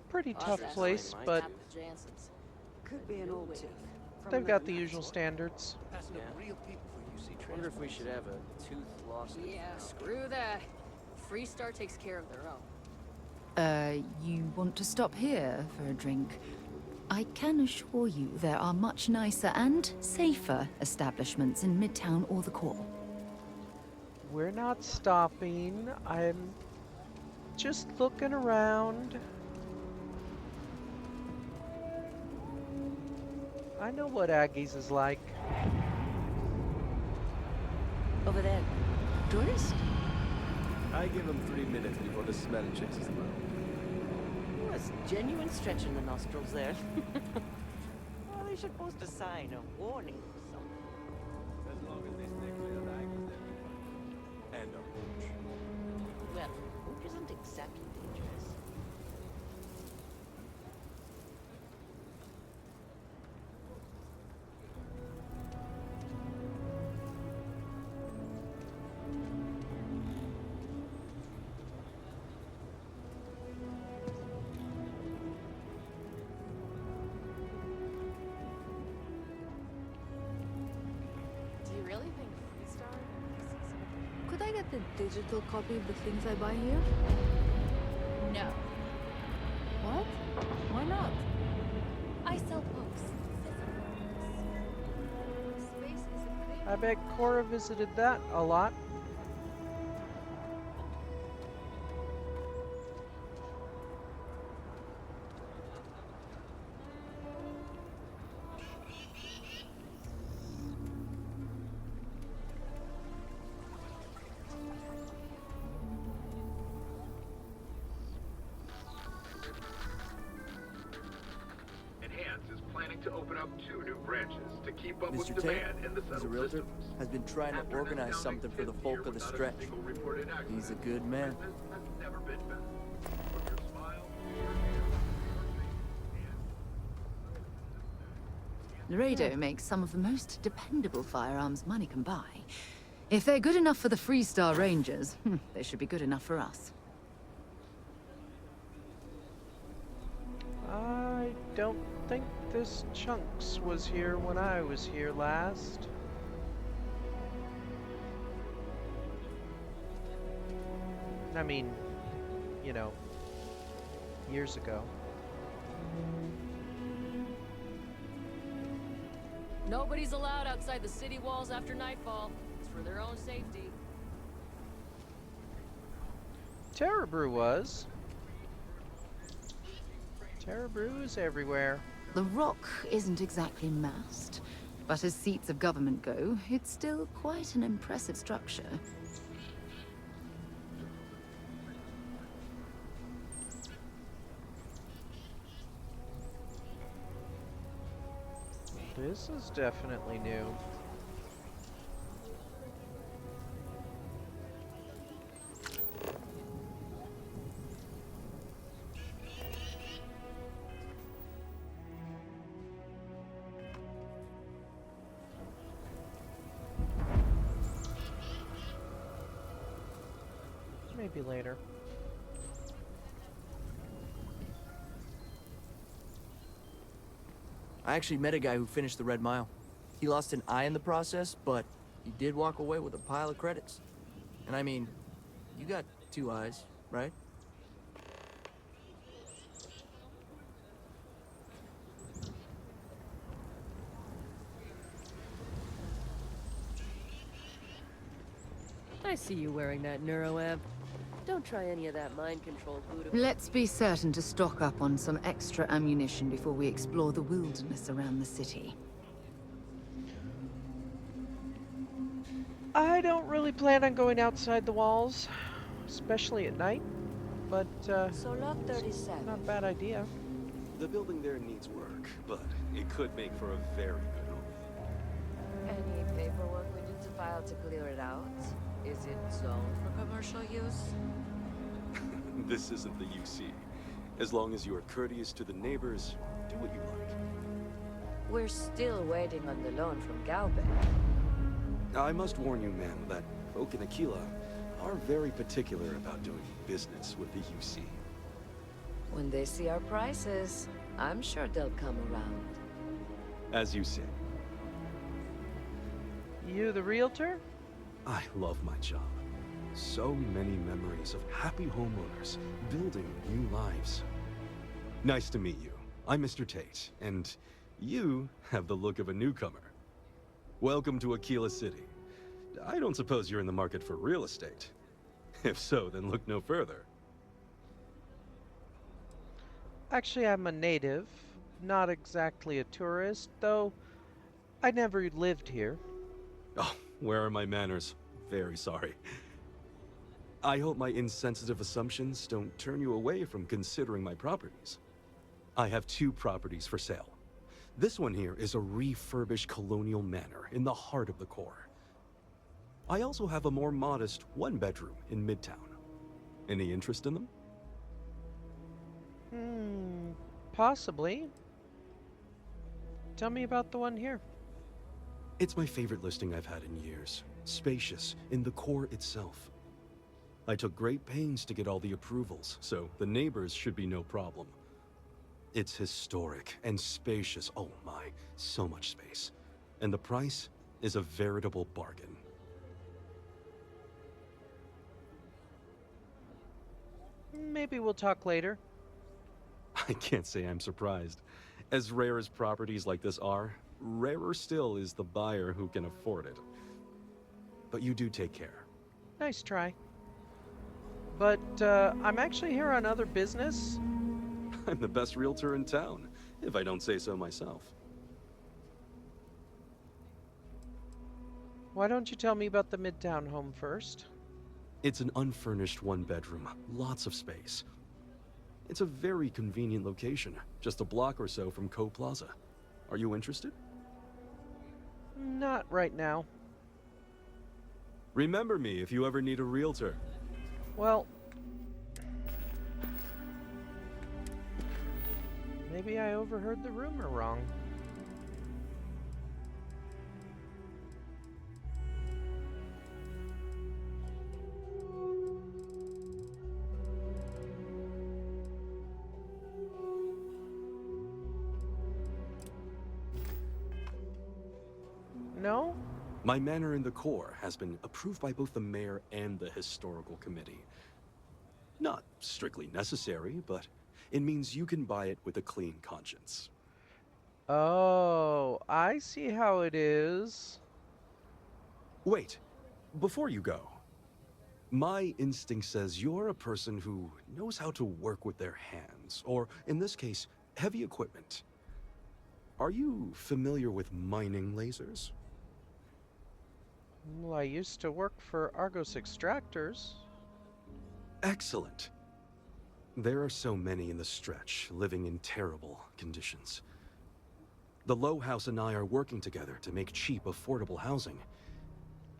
Pretty Oh, tough that's place, right, but Apple Jansen's. Could be an old tooth. from they've got another the night. usual standards. Passing Yeah. up real people for UC I wonder if we should have a tooth lost. Yeah, screw that. Freestar takes care of their own. You want to stop here for a drink? I can assure you there are much nicer and safer establishments in Midtown or the core. We're not stopping. I'm just looking around. I know what Aggie's is like. Over there. Tourist? I give them 3 minutes before the smell chases them out. Was genuine stretch in the nostrils there. Well, they should post a sign, a warning or something. As long as they stay clear of Agnes and a hooch. Well, Hook isn't exactly dangerous. Do you really think Freestar sees something? Could I get the digital copy of the things I buy here? No. What? Why not? I sell books. I bet Cora visited that a lot. Enhance is planning to open up 2 new branches to keep up with Mr. Tate, demand in the as a settled realtor, systems. has been trying to organize something for the folk of the stretch. He's a good man. Laredo makes some of the most dependable firearms money can buy. If they're good enough for the Freestar Rangers, they should be good enough for us. I don't think this Chunks was here when I was here last. I mean, you know, years ago. Nobody's allowed outside the city walls after nightfall. It's for their own safety. Terra Brew was. Terra Brew is everywhere. The Rock isn't exactly massed, but as seats of government go, it's still quite an impressive structure. This is definitely new. Maybe later. I actually met a guy who finished the Red Mile. He lost an eye in the process, but he did walk away with a pile of credits. And I mean, you got 2 eyes, right? I see you wearing that neuroamp. Don't try any of that mind-controlled voodoo. Let's be certain to stock up on some extra ammunition before we explore the wilderness around the city. I don't really plan on going outside the walls, especially at night, but So Lot 37. not a bad idea. The building there needs work, but it could make for a very good home. Any paperwork we need to file to clear it out? Is it zoned for commercial use? This isn't the UC. As long as you are courteous to the neighbors, do what you like. We're still waiting on the loan from Galbe. I must warn you, ma'am, that folk in Akila are very particular about doing business with the UC. When they see our prices, I'm sure they'll come around. As you say. You the realtor? I love my job. So many memories of happy homeowners building new lives. Nice to meet you. I'm Mr. Tate, and you have the look of a newcomer. Welcome to Akila City. I don't suppose you're in the market for real estate. If so, then look no further. Actually, I'm a native. Not exactly a tourist, though I never lived here. Oh, where are my manners? Very sorry. I hope my insensitive assumptions don't turn you away from considering my properties. I have 2 properties for sale. This one here is a refurbished colonial manor in the heart of the core. I also have a more modest 1-bedroom in Midtown. Any interest in them? Possibly. Tell me about the one here. It's my favorite listing I've had in years. Spacious in the core itself. I took great pains to get all the approvals, so the neighbors should be no problem. It's historic and spacious. Oh my, so much space. And the price is a veritable bargain. Maybe we'll talk later. I can't say I'm surprised. As rare as properties like this are, rarer still is the buyer who can afford it. But you do take care. Nice try. But, I'm actually here on other business. I'm the best realtor in town, if I don't say so myself. Why don't you tell me about the Midtown home first? It's an unfurnished 1-bedroom, lots of space. It's a very convenient location, just a block or so from Co Plaza. Are you interested? Not right now. Remember me if you ever need a realtor. Well, maybe I overheard the rumor wrong. No? My manor in the core has been approved by both the mayor and the historical committee. Not strictly necessary, but it means you can buy it with a clean conscience. Oh, I see how it is. Wait, before you go, my instinct says you're a person who knows how to work with their hands, or in this case, heavy equipment. Are you familiar with mining lasers? Well, I used to work for Argos Extractors. Excellent. There are so many in the stretch, living in terrible conditions. The Low House and I are working together to make cheap, affordable housing.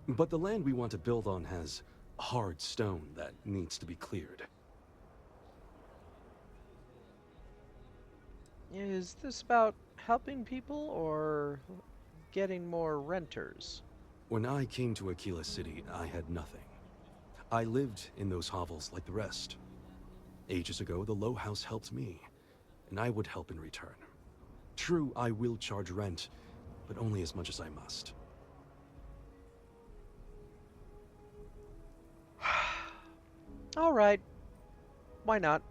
But the land we want to build on has hard stone that needs to be cleared. Is this about helping people or getting more renters? When I came to Akila City, I had nothing. I lived in those hovels like the rest. Ages ago, the Low House helped me, and I would help in return. True, I will charge rent, but only as much as I must. All right. Why not?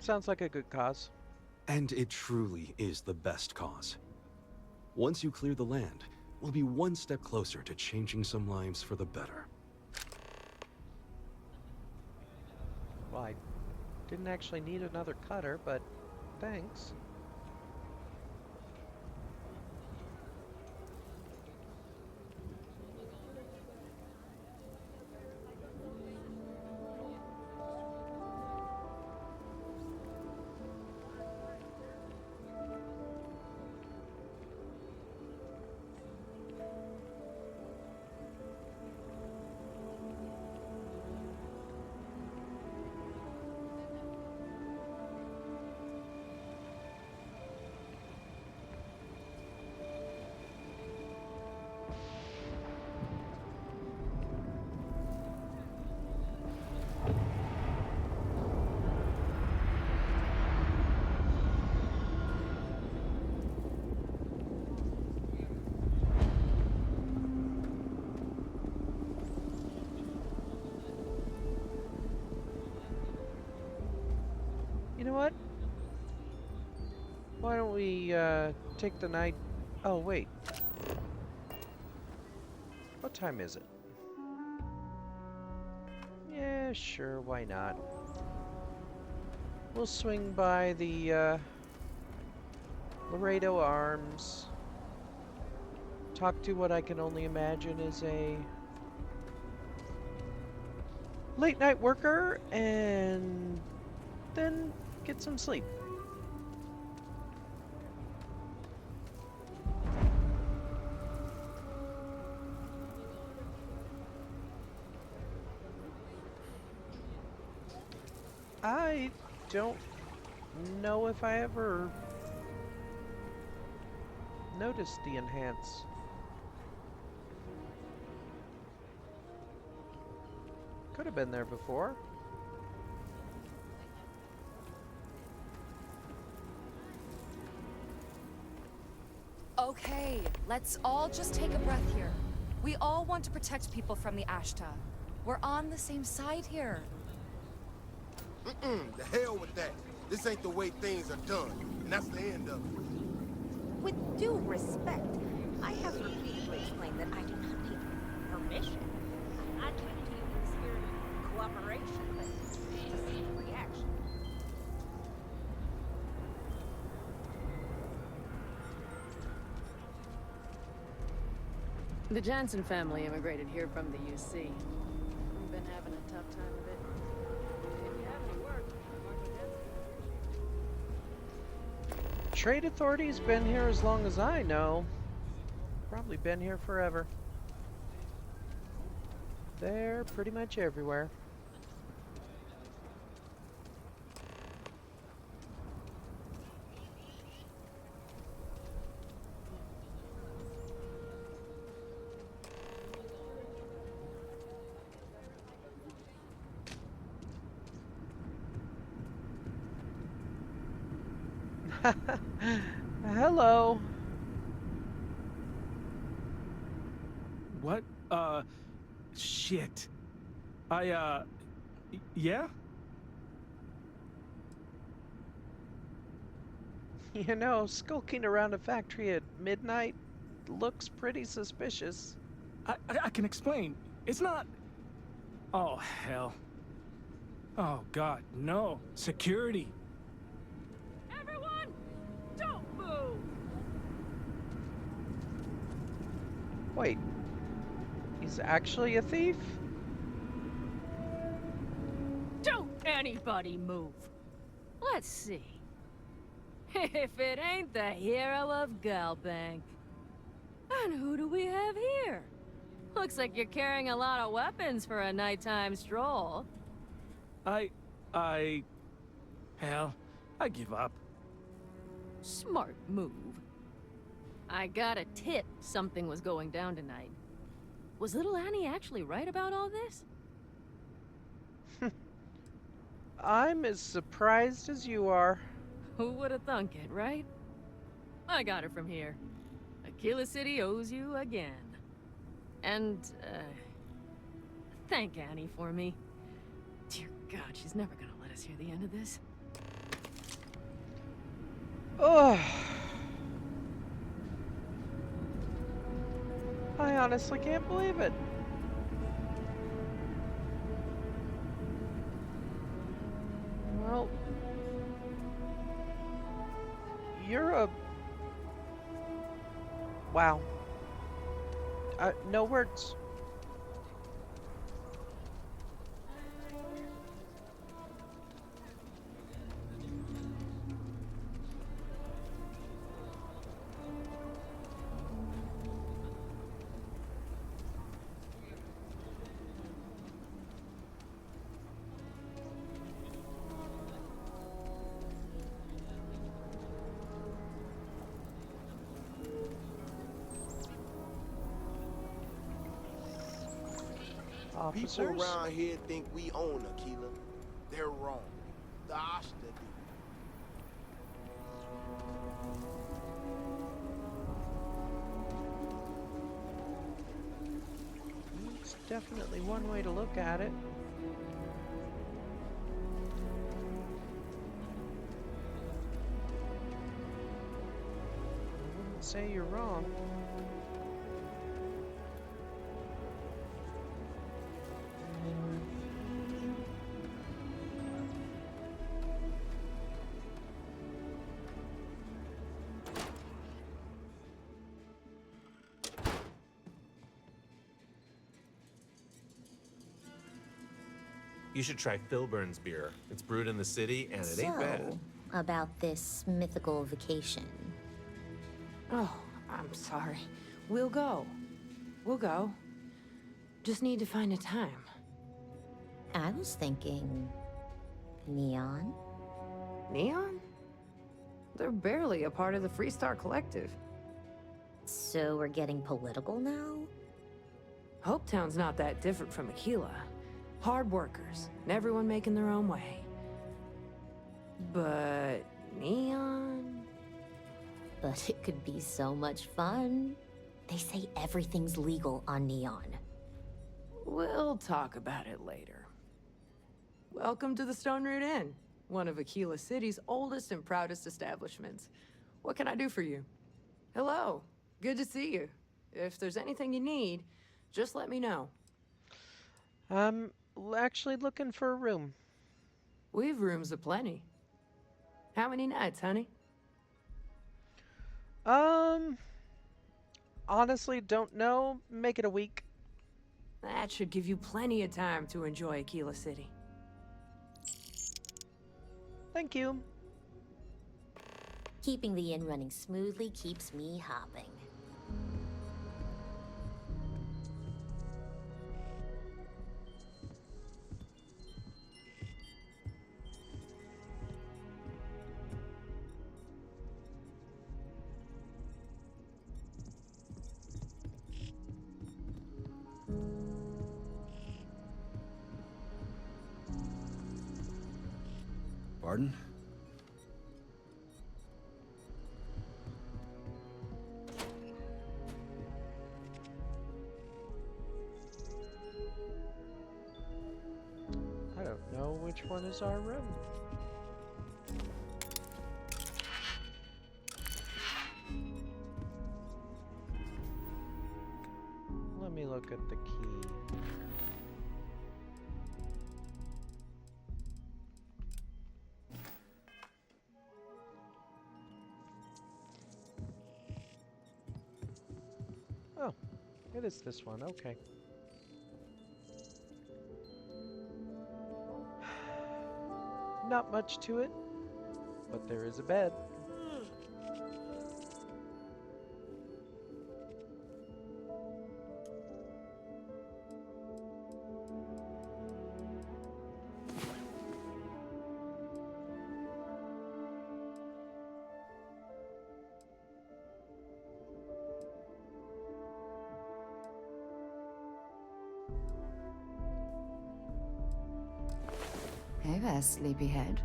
Sounds like a good cause. And it truly is the best cause. Once you clear the land, we'll be one step closer to changing some lives for the better. Well, I didn't actually need another cutter, but thanks. what? Why don't we take the night? Oh wait. What time is it? Yeah, sure, why not? We'll swing by the Laredo Arms. Talk to what I can only imagine is a late night worker, and then get some sleep. I don't know if I ever noticed the enhance. Could have been there before. Okay, let's all just take a breath here. We all want to protect people from the Ashta. We're on the same side here. The hell with that. This ain't the way things are done, and that's the end of it. With due respect, I have repeatedly explained that I do not need permission. I came to you in the spirit of cooperation, but to see the reaction. The Jansen family immigrated here from the UC. We've been having a tough time of it. If you have any work, Trade Authority's been here as long as I know. Probably been here forever. They're pretty much everywhere. Hello. What? Shit. Yeah? You know, skulking around a factory at midnight looks pretty suspicious. I can explain. It's not... Oh, hell. Oh, God, no. Security. Everyone, don't move! Wait, he's actually a thief? Don't anybody move! Let's see. If it ain't the hero of Galbank. And who do we have here? Looks like you're carrying a lot of weapons for a nighttime stroll. Hell, I give up. Smart move. I got a tip something was going down tonight. Was little Annie actually right about all this? I'm as surprised as you are. Who would have thunk it, right? I got it from here. Akila City owes you again. And, thank Annie for me. Dear God, she's never gonna let us hear the end of this. Oh. I honestly can't believe it. Well, you're a... Wow. No words. People around here think we own Akila. They're wrong. The Ashta do. It's definitely one way to look at it. say you're wrong. You should try Philburn's beer. It's brewed in the city, and it ain't bad. About this mythical vacation. Oh, I'm sorry. We'll go. We'll go. Just need to find a time. I was thinking... Neon? Neon? They're barely a part of the Freestar Collective. So we're getting political now? Hopetown's not that different from Akila. Hard workers, and everyone making their own way. But... Neon? But it could be so much fun. They say everything's legal on Neon. We'll talk about it later. Welcome to the Stone Root Inn, one of Akila City's oldest and proudest establishments. What can I do for you? Hello, good to see you. If there's anything you need, just let me know. I'm actually looking for a room. We've rooms aplenty. How many nights, honey? Honestly, don't know. Make it a week. That should give you plenty of time to enjoy Akila City. Thank you. Keeping the inn running smoothly keeps me hopping. Pardon? I don't know which one is our room. Let me look at the key. Oh, it is this one, okay. Not much to it, but there is a bed. Hey there, sleepyhead.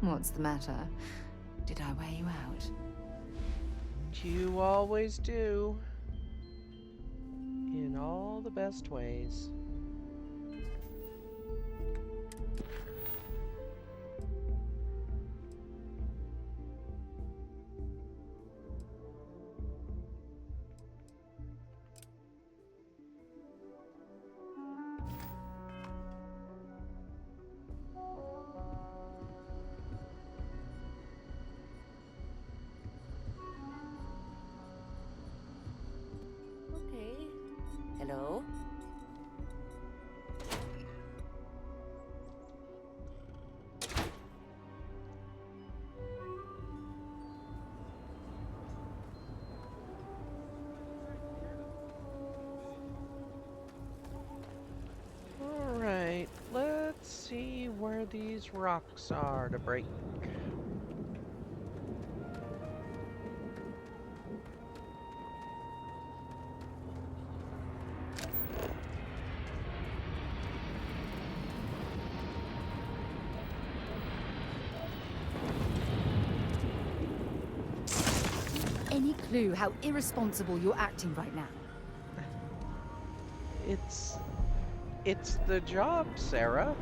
What's the matter? Did I wear you out? You always do. In all the best ways. Hello? Alright, let's see where these rocks are to break. Any clue how irresponsible you're acting right now? It's the job, Sarah.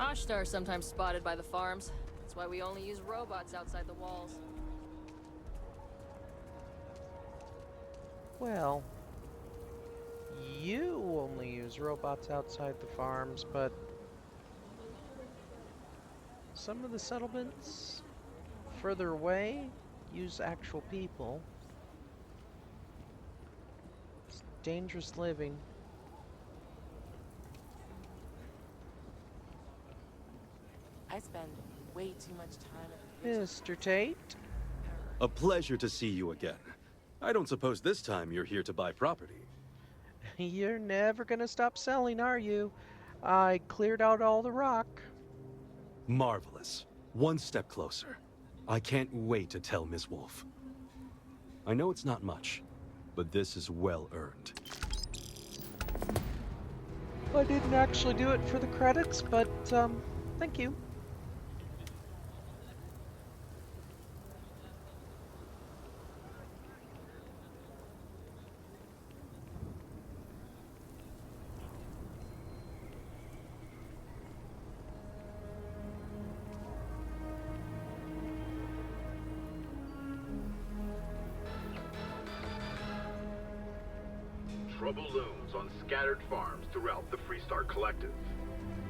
Ashtar are sometimes spotted by the farms. That's why we only use robots outside the walls. Well, you only use robots outside the farms, but some of the settlements further away use actual people. It's dangerous living. I spend way too much time at the Mr. Tate? A pleasure to see you again. I don't suppose this time you're here to buy property. You're never gonna stop selling, are you? I cleared out all the rock. Marvelous. One step closer. I can't wait to tell Ms. Wolf. I know it's not much, but this is well earned. I didn't actually do it for the credits, but, thank you. Trouble looms on scattered farms throughout the Freestar Collective.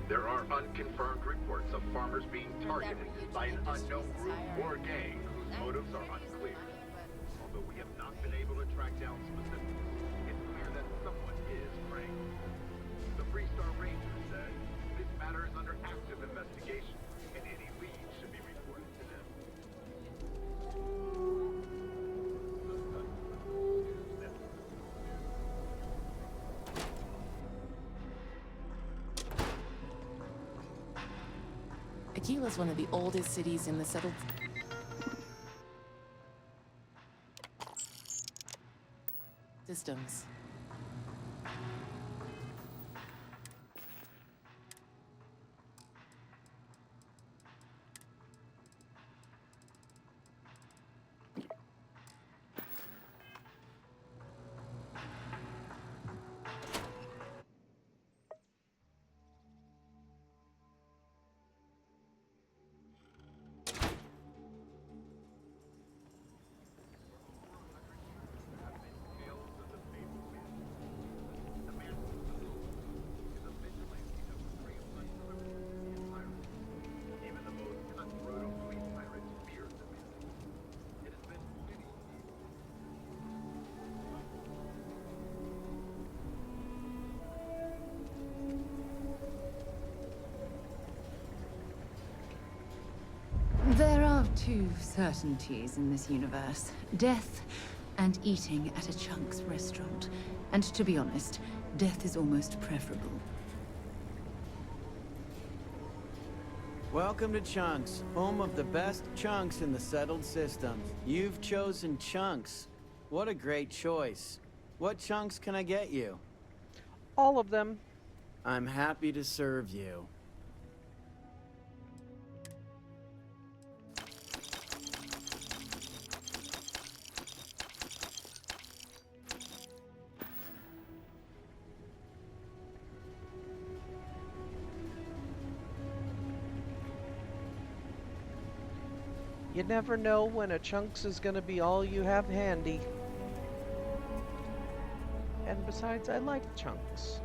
There are unconfirmed reports of farmers being targeted by an unknown group or gang whose motives are unclear. Although we have not been able to track down specifics, it's clear that someone is preying. The Freestar Rangers said this matter is under active investigation, and any leads should be reported to them. Akila's one of the oldest cities in the settled systems. There are two certainties in this universe. Death and eating at a Chunks restaurant. And to be honest, death is almost preferable. Welcome to Chunks, home of the best chunks in the settled systems. You've chosen Chunks. What a great choice. What chunks can I get you? All of them. I'm happy to serve you. You never know when a chunks is gonna be all you have handy. And besides, I like chunks.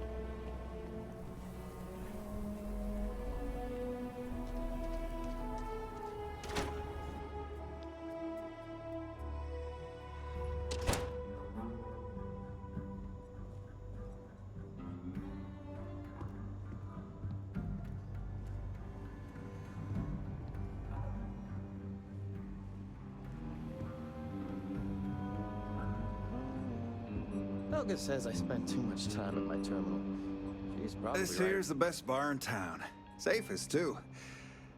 Helga says I spend too much time at my terminal. She's probably This right. here's the best bar in town. Safest, too.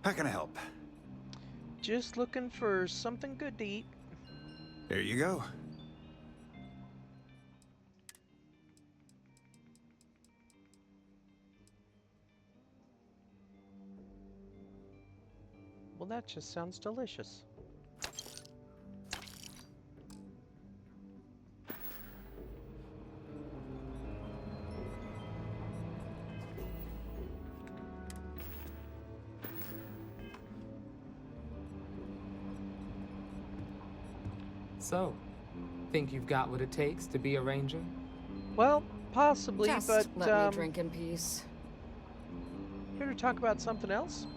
How can I help? Just looking for something good to eat. Here you go. Well, that just sounds delicious. So, think you've got what it takes to be a ranger? Well, possibly, Just but let me drink in peace. here to talk about something else.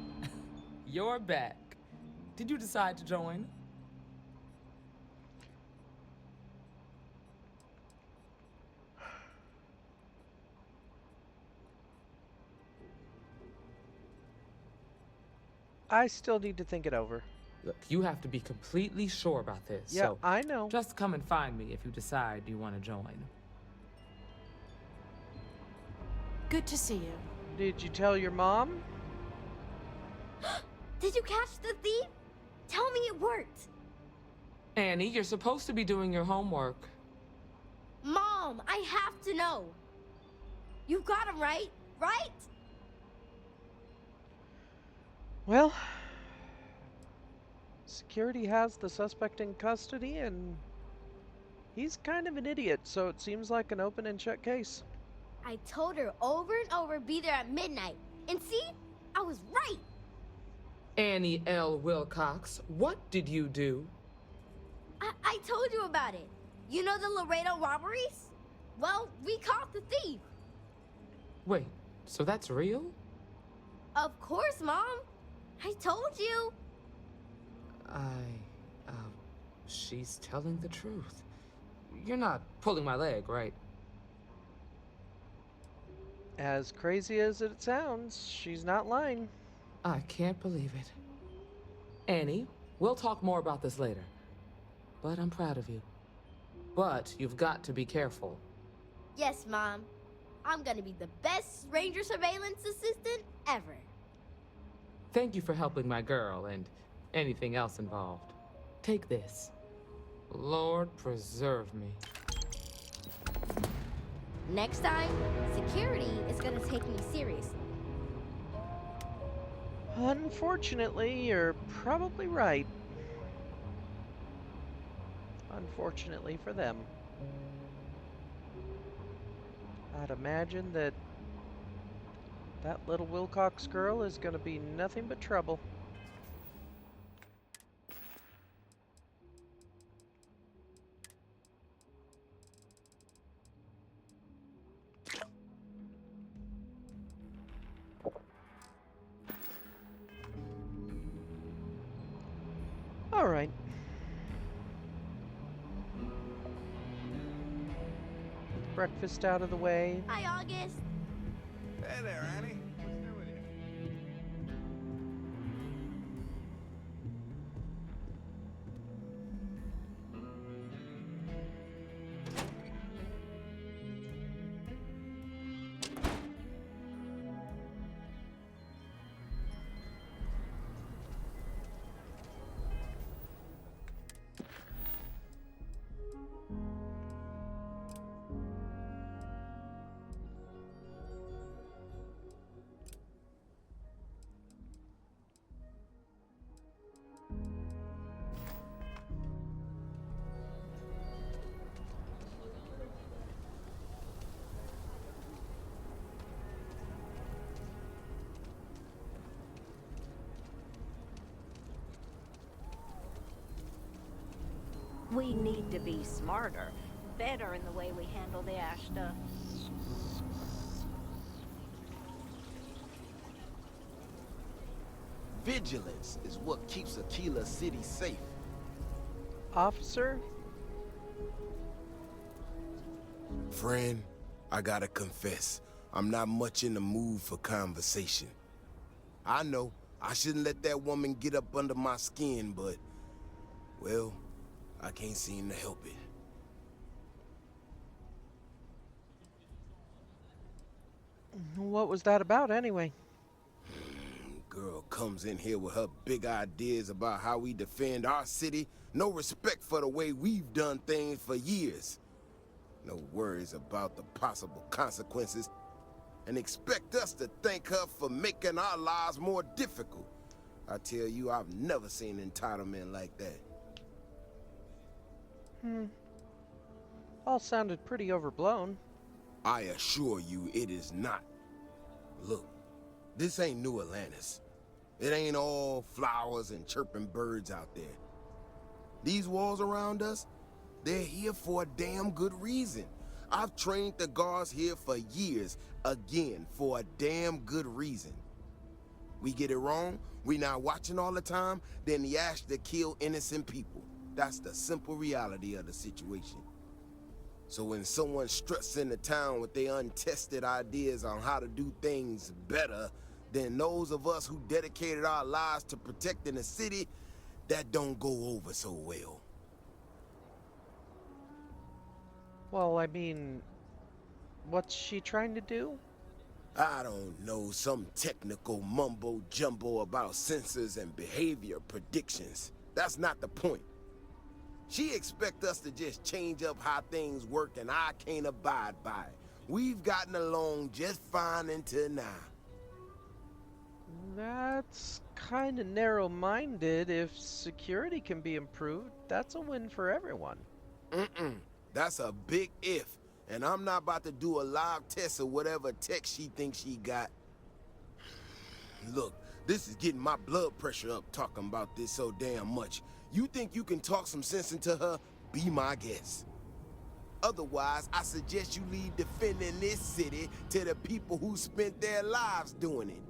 You're back. Did you decide to join? I still need to think it over. Look, you have to be completely sure about this. Yeah, so I know. Just come and find me if you decide you want to join. Good to see you. Did you tell your mom? Did you catch the thief? Tell me it worked. Annie, you're supposed to be doing your homework. Mom, I have to know. You got him, right? Right? Well, security has the suspect in custody, and he's kind of an idiot, so it seems like an open and shut case. I told her over and over be there at midnight. And see? I was right. Annie L. Wilcox, what did you do? I told you about it. You know the Laredo robberies? Well, we caught the thief. Wait, so that's real? Of course, Mom. I told you. She's telling the truth. You're not pulling my leg, right? As crazy as it sounds, she's not lying. I can't believe it. Annie, we'll talk more about this later. But I'm proud of you. But you've got to be careful. Yes, Mom. I'm gonna be the best ranger surveillance assistant ever. Thank you for helping my girl and anything else involved. Take this. Lord preserve me. Next time, security is gonna take me seriously. Unfortunately, you're probably right. Unfortunately for them. I'd imagine that little Wilcox girl is going to be nothing but trouble. All right. Breakfast out of the way. Hi, August. Hey there, Annie. What's new with you? We need to be smarter, better in the way we handle the Ashta. Vigilance is what keeps Akila City safe. Officer? Friend, I gotta confess, I'm not much in the mood for conversation. I know, I shouldn't let that woman get up under my skin, but, well, I can't seem to help it. What was that about, anyway? Girl comes in here with her big ideas about how we defend our city. No respect for the way we've done things for years. No worries about the possible consequences. And expect us to thank her for making our lives more difficult. I tell you, I've never seen entitlement like that. All sounded pretty overblown. I assure you it is not. Look, this ain't New Atlantis. It ain't all flowers and chirping birds out there. These walls around us, They're here for a damn good reason. I've trained the guards here for years, again, for a damn good reason. We get it wrong, we not watching all the time, then the Ashta kill innocent people. That's the simple reality of the situation. So when someone struts into town with their untested ideas on how to do things better than those of us who dedicated our lives to protecting the city, that don't go over so well. Well, I mean, what's she trying to do? I don't know, some technical mumbo-jumbo about sensors and behavior predictions. That's not the point. She expects us to just change up how things work, and I can't abide by it. We've gotten along just fine until now. That's kind of narrow-minded. If security can be improved, that's a win for everyone. That's a big if. And I'm not about to do a live test of whatever tech she thinks she got. Look, this is getting my blood pressure up talking about this so damn much. You think you can talk some sense into her? Be my guest. Otherwise, I suggest you leave defending this city to the people who spent their lives doing it.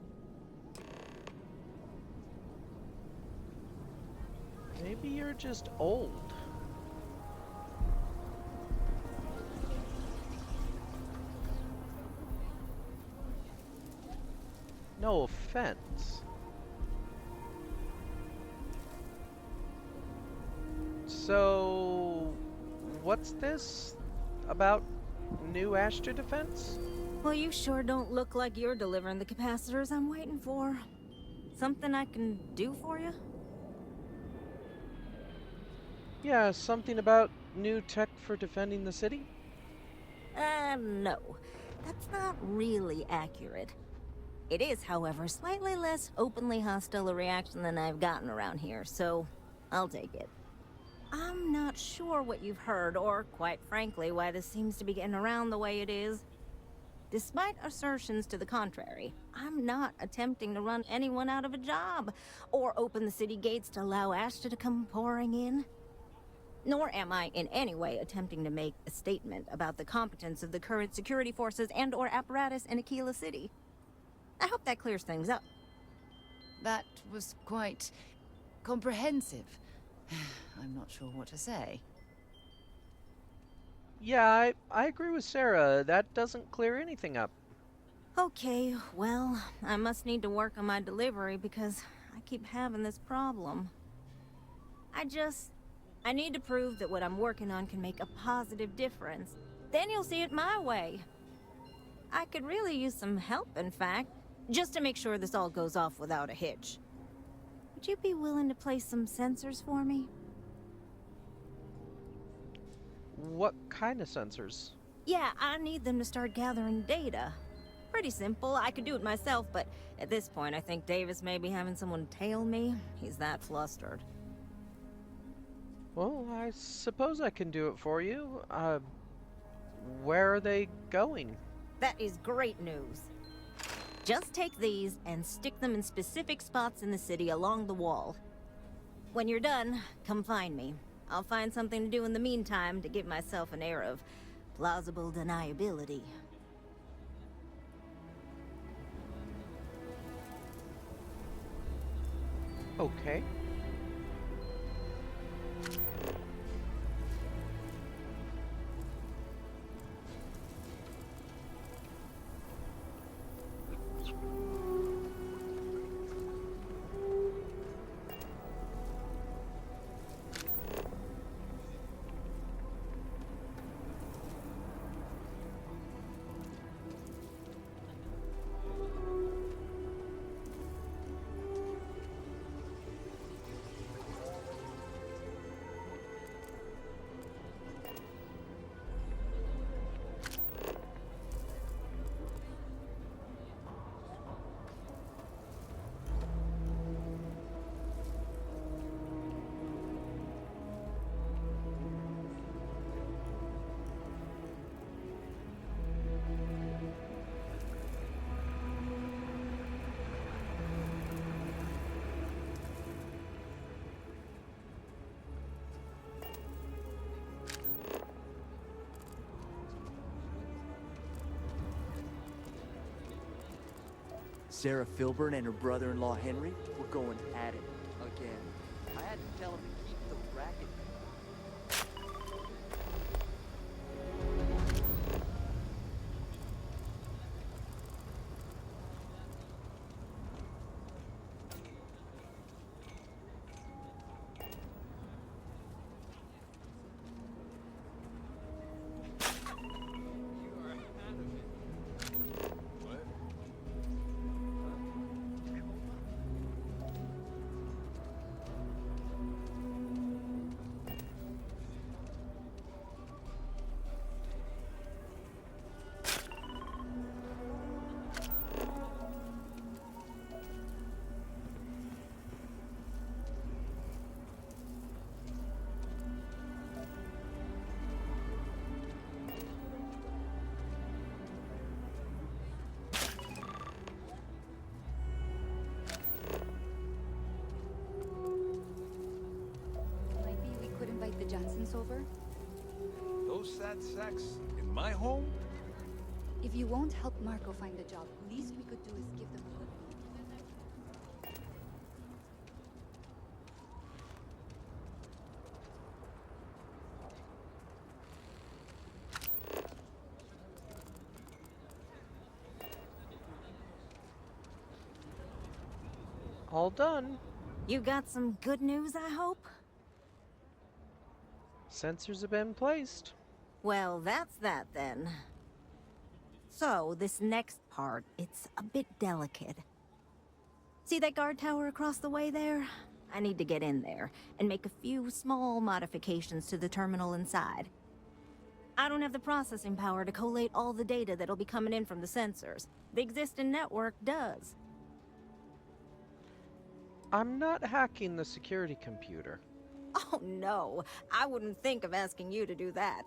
Maybe you're just old. No offense. So, what's this about new Ashta defense? Well, you sure don't look like you're delivering the capacitors I'm waiting for. Something I can do for you? Yeah, something about new tech for defending the city? No. That's not really accurate. It is, however, slightly less openly hostile a reaction than I've gotten around here, so I'll take it. I'm not sure what you've heard, or quite frankly, why this seems to be getting around the way it is. Despite assertions to the contrary, I'm not attempting to run anyone out of a job, or open the city gates to allow Ashta to come pouring in. Nor am I in any way attempting to make a statement about the competence of the current security forces and/or apparatus in Akila City. I hope that clears things up. That was quite comprehensive. I'm not sure what to say. Yeah, I agree with Sarah. That doesn't clear anything up. Okay, well, I must need to work on my delivery because I keep having this problem. I need to prove that what I'm working on can make a positive difference. Then you'll see it my way. I could really use some help, in fact, just to make sure this all goes off without a hitch. Would you be willing to place some sensors for me? What kind of sensors? Yeah, I need them to start gathering data. Pretty simple. I could do it myself, but at this point, I think Davis may be having someone tail me. He's that flustered. Well, I suppose I can do it for you. Where are they going? That is great news. Just take these and stick them in specific spots in the city along the wall. When you're done, come find me. I'll find something to do in the meantime to give myself an air of plausible deniability. Okay. Sarah Filburn and her brother-in-law Henry were going at it again. I had to tell them to keep the racket. The Johnsons over? Those sad sacks in my home? If you won't help Marco find a job, least we could do is give them a good... All done. You got some good news, I hope? Sensors have been placed. Well, that's that then. So, this next part, it's a bit delicate. See that guard tower across the way there? I need to get in there and make a few small modifications to the terminal inside. I don't have the processing power to collate all the data that'll be coming in from the sensors. The existing network does. I'm not hacking the security computer. Oh no, I wouldn't think of asking you to do that.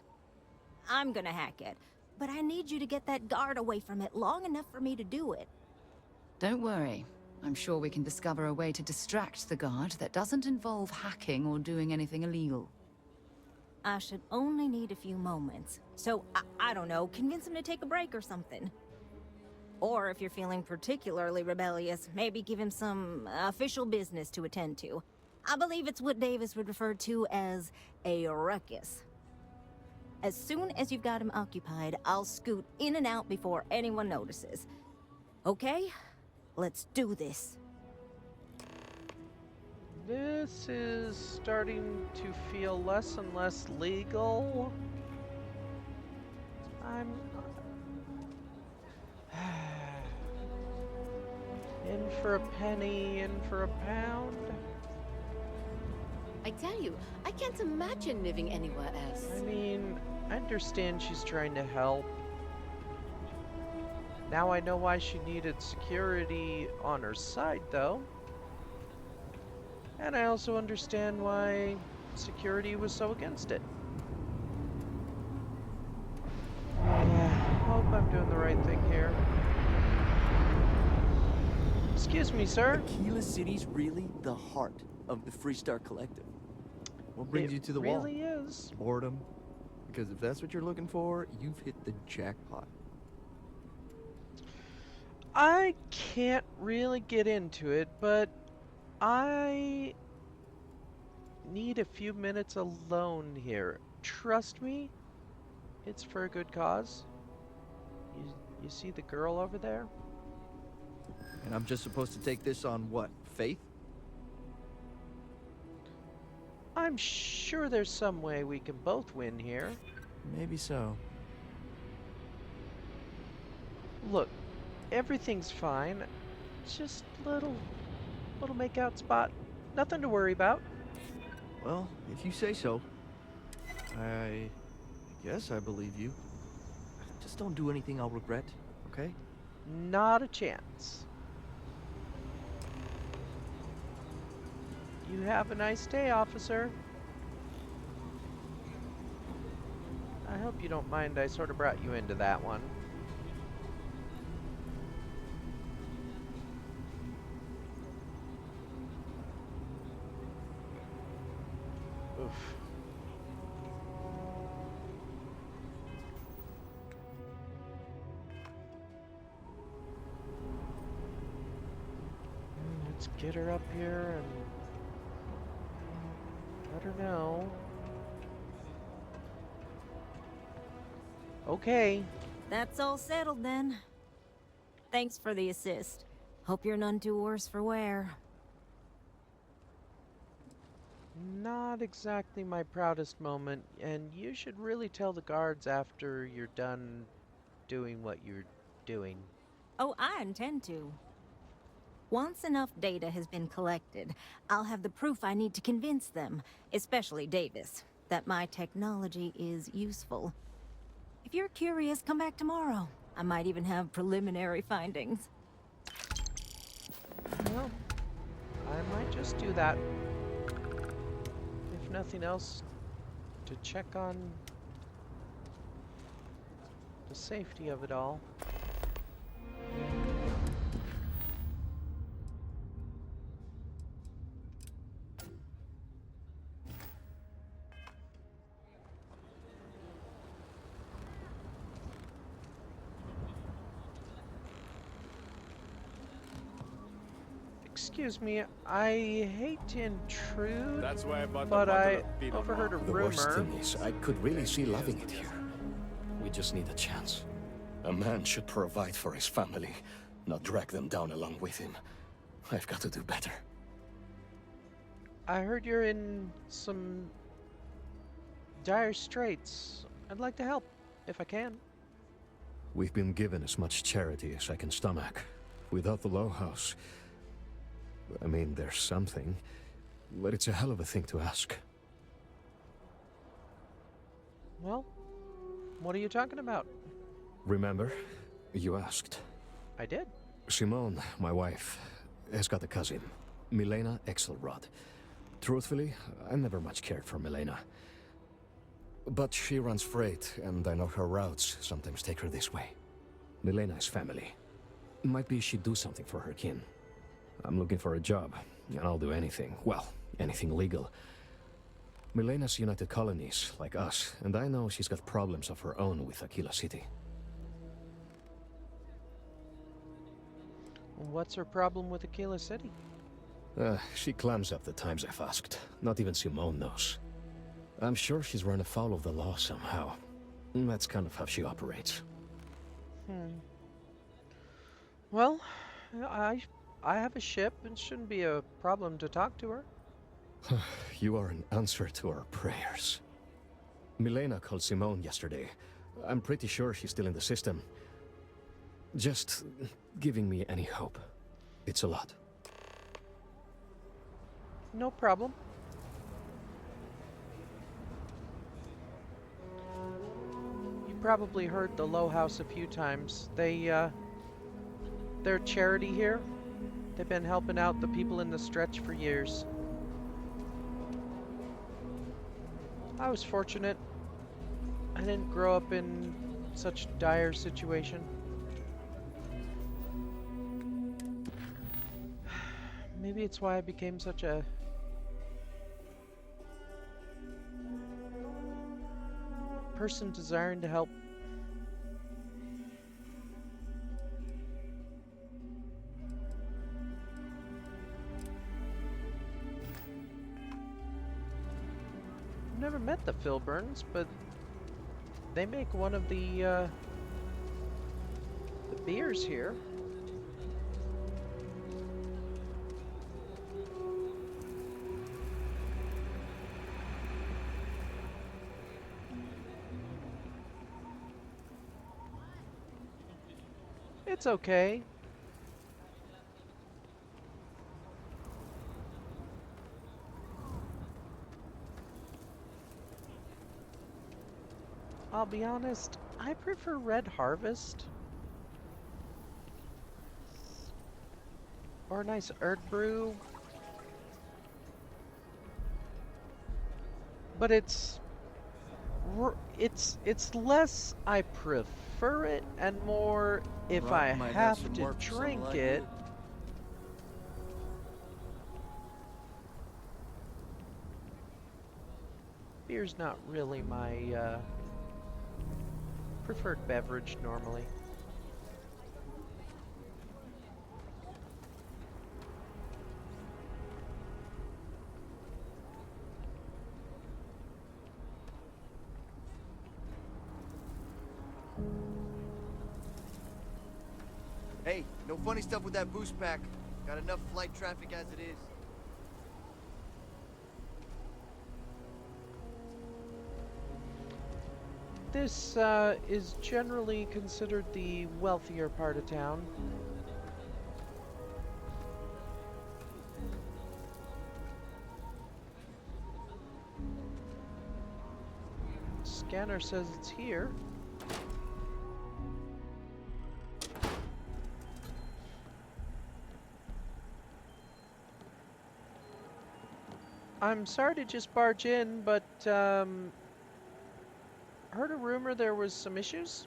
I'm gonna hack it, but I need you to get that guard away from it long enough for me to do it. Don't worry. I'm sure we can discover a way to distract the guard that doesn't involve hacking or doing anything illegal. I should only need a few moments. So, I don't know, convince him to take a break or something. Or if you're feeling particularly rebellious, maybe give him some official business to attend to. I believe it's what Davis would refer to as a ruckus. As soon as you've got him occupied, I'll scoot in and out before anyone notices. Okay? Let's do this. This is starting to feel less and less legal. I'm... in for a penny, in for a pound. I tell you, I can't imagine living anywhere else. I mean, I understand she's trying to help. Now I know why she needed security on her side, though. And I also understand why security was so against it. Hope I'm doing the right thing here. Excuse me, sir. Akila City's really the heart of the Freestar Collective. What brings you to the wall? It really is. Boredom? Because if that's what you're looking for, you've hit the jackpot. I can't really get into it, but I need a few minutes alone here. Trust me, it's for a good cause. You see the girl over there? And I'm just supposed to take this on what? Faith? I'm sure there's some way we can both win here. Maybe so. Look, everything's fine. Just little makeout spot. Nothing to worry about. Well, if you say so. I guess I believe you. Just don't do anything I'll regret, okay? Not a chance. You have a nice day, officer. I hope you don't mind I sort of brought you into that one. Oof. Let's get her up here and let her know. Okay. That's all settled then. Thanks for the assist. Hope you're none too worse for wear. Not exactly my proudest moment, and you should really tell the guards after you're done doing what you're doing. Oh, I intend to. Once enough data has been collected, I'll have the proof I need to convince them, especially Davis, that my technology is useful. If you're curious, come back tomorrow. I might even have preliminary findings. Well, I might just do that. If nothing else, to check on the safety of it all. Excuse me, I hate to intrude, That's why I bought but the I bottle of Pinot overheard a Noir. The worst rumor. thing is, I could really see loving it here. We just need a chance. A man should provide for his family, not drag them down along with him. I've got to do better. I heard you're in some dire straits. I'd like to help, if I can. We've been given as much charity as I can stomach. Without the Low House, I mean, there's something, but it's a hell of a thing to ask. Well, what are you talking about? Remember, you asked. I did. Simone, my wife, has got a cousin, Milena Exelrod. Truthfully, I never much cared for Milena. But she runs freight, and I know her routes sometimes take her this way. Milena is family. Might be she'd do something for her kin. I'm looking for a job, and I'll do anything. Well, anything legal. Milena's United Colonies, like us, and I know she's got problems of her own with Akila City. What's her problem with Akila City? She clams up the times I've asked. Not even Simone knows. I'm sure she's run afoul of the law somehow. That's kind of how she operates. Well, I have a ship, and shouldn't be a problem to talk to her. You are an answer to our prayers. Milena called Simone yesterday. I'm pretty sure she's still in the system. Just giving me any hope. It's a lot. No problem. You probably heard the Low House a few times. They're charity here. They've been helping out the people in the stretch for years. I was fortunate. I didn't grow up in such dire situation. Maybe it's why I became such a person desiring to help. I've never met the Filburns, but they make one of the beers here. It's okay. I'll be honest, I prefer Red Harvest. Or a nice Erd Brew. But it's less I prefer it and more if Rock I might have have some to work for someone drink like it. you. Beer's not really my preferred beverage normally. Hey, no funny stuff with that boost pack. Got enough flight traffic as it is. This is generally considered the wealthier part of town. Scanner says it's here. I'm sorry to just barge in, but heard a rumor there was some issues.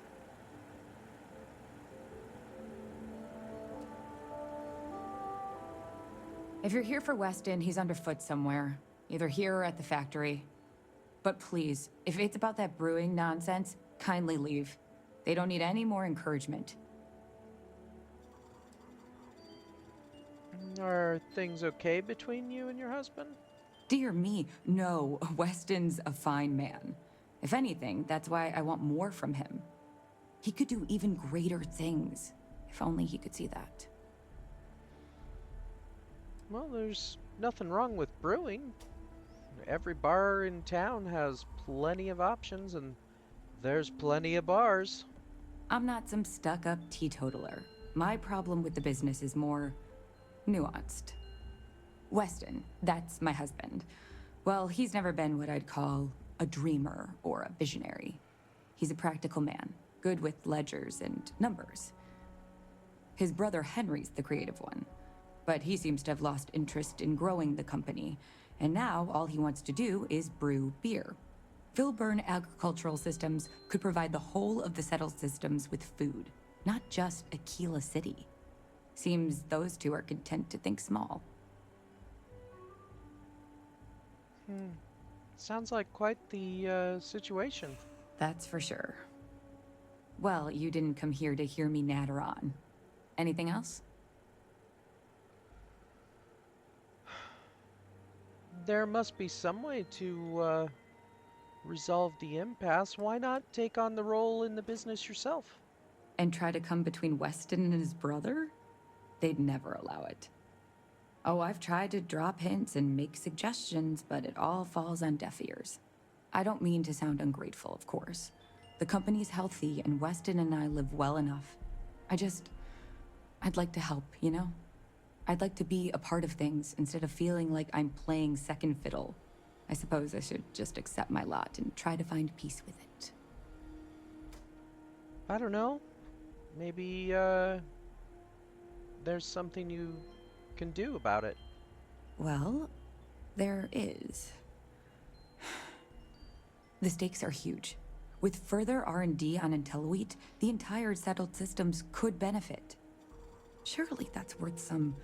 If you're here for Weston, he's underfoot somewhere. Either here or at the factory. But please, if it's about that brewing nonsense, kindly leave. They don't need any more encouragement. Are things okay between you and your husband? Dear me, no. Weston's a fine man. If anything, that's why I want more from him. He could do even greater things. If only he could see that. Well, there's nothing wrong with brewing. Every bar in town has plenty of options, and there's plenty of bars. I'm not some stuck-up teetotaler. My problem with the business is more nuanced. Weston, that's my husband. Well, he's never been what I'd call a dreamer or a visionary. He's a practical man, good with ledgers and numbers. His brother Henry's the creative one, but he seems to have lost interest in growing the company, and now all he wants to do is brew beer. Filburn Agricultural Systems could provide the whole of the settled systems with food, not just Akila City. Seems those two are content to think small. Sounds like quite the situation. That's for sure. Well, you didn't come here to hear me natter on. Anything else? There must be some way to resolve the impasse. Why not take on the role in the business yourself? And try to come between Weston and his brother? They'd never allow it. Oh, I've tried to drop hints and make suggestions, but it all falls on deaf ears. I don't mean to sound ungrateful, of course. The company's healthy, and Weston and I live well enough. I'd like to help, you know? I'd like to be a part of things instead of feeling like I'm playing second fiddle. I suppose I should just accept my lot and try to find peace with it. I don't know. Maybe there's something you can do about it. Well, there is. The stakes are huge. With further R&D on IntelliWheat, the entire settled systems could benefit. Surely that's worth some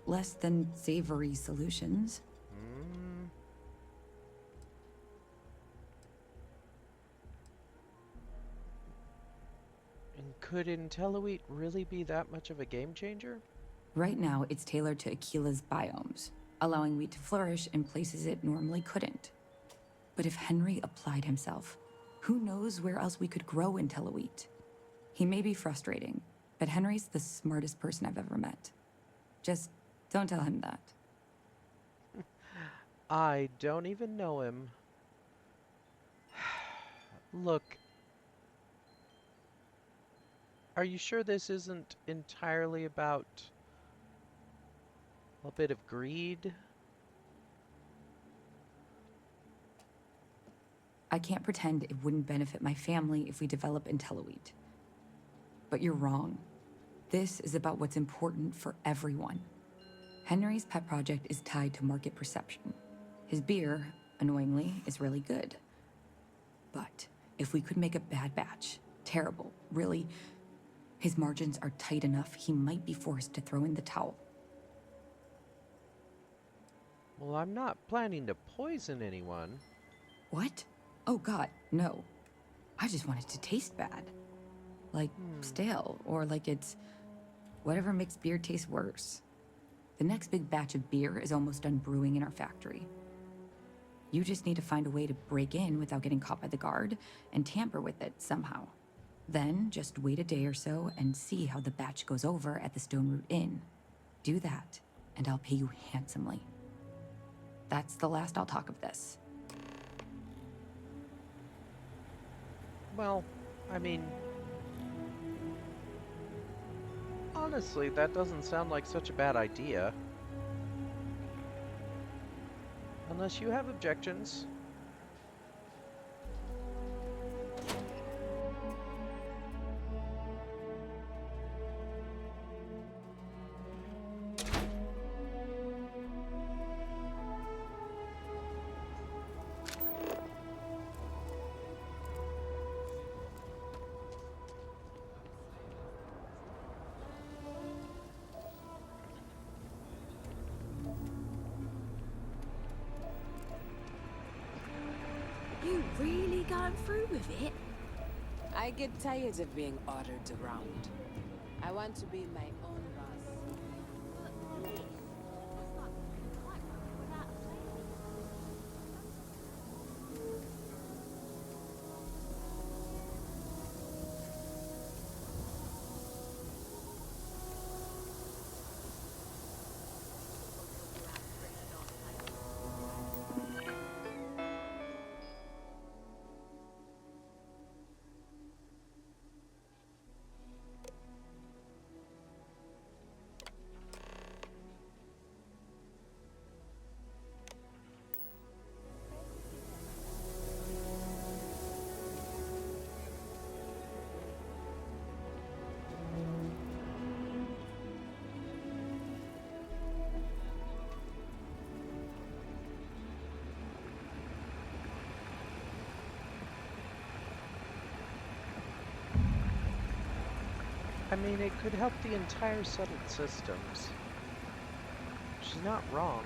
less than savory solutions. And could IntelliWheat really be that much of a game changer? Right now, it's tailored to Akila's biomes, allowing wheat to flourish in places it normally couldn't. But if Henry applied himself, who knows where else we could grow IntelliWheat? He may be frustrating, but Henry's the smartest person I've ever met. Just don't tell him that. I don't even know him. Look, are you sure this isn't entirely about a bit of greed? I can't pretend it wouldn't benefit my family if we develop IntelliWheat. But you're wrong. This is about what's important for everyone. Henry's pet project is tied to market perception. His beer, annoyingly, is really good. But if we could make a bad batch, terrible, really, his margins are tight enough he might be forced to throw in the towel. Well, I'm not planning to poison anyone. What? Oh god, no. I just want it to taste bad. Like stale, or like it's whatever makes beer taste worse. The next big batch of beer is almost done brewing in our factory. You just need to find a way to break in without getting caught by the guard and tamper with it somehow. Then just wait a day or so and see how the batch goes over at the Stone Root Inn. Do that, and I'll pay you handsomely. That's the last I'll talk of this. Well, I mean, honestly, that doesn't sound like such a bad idea. Unless you have objections. You really going through with it? I get tired of being ordered around. I want to be my own boss. I mean, it could help the entire settled systems. She's not wrong.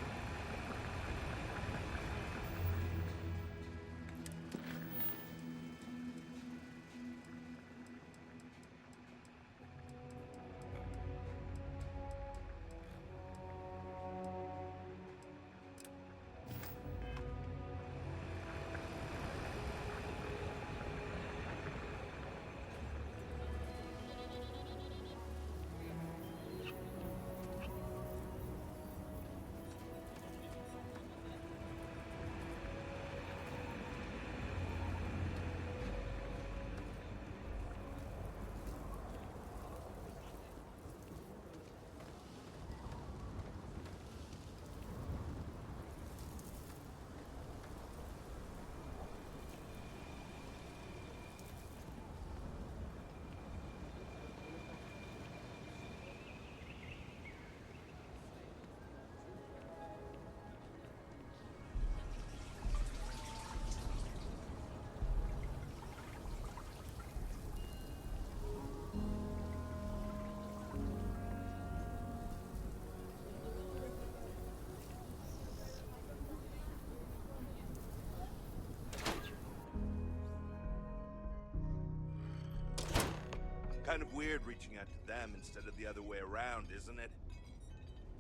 Kind of weird reaching out to them instead of the other way around, isn't it?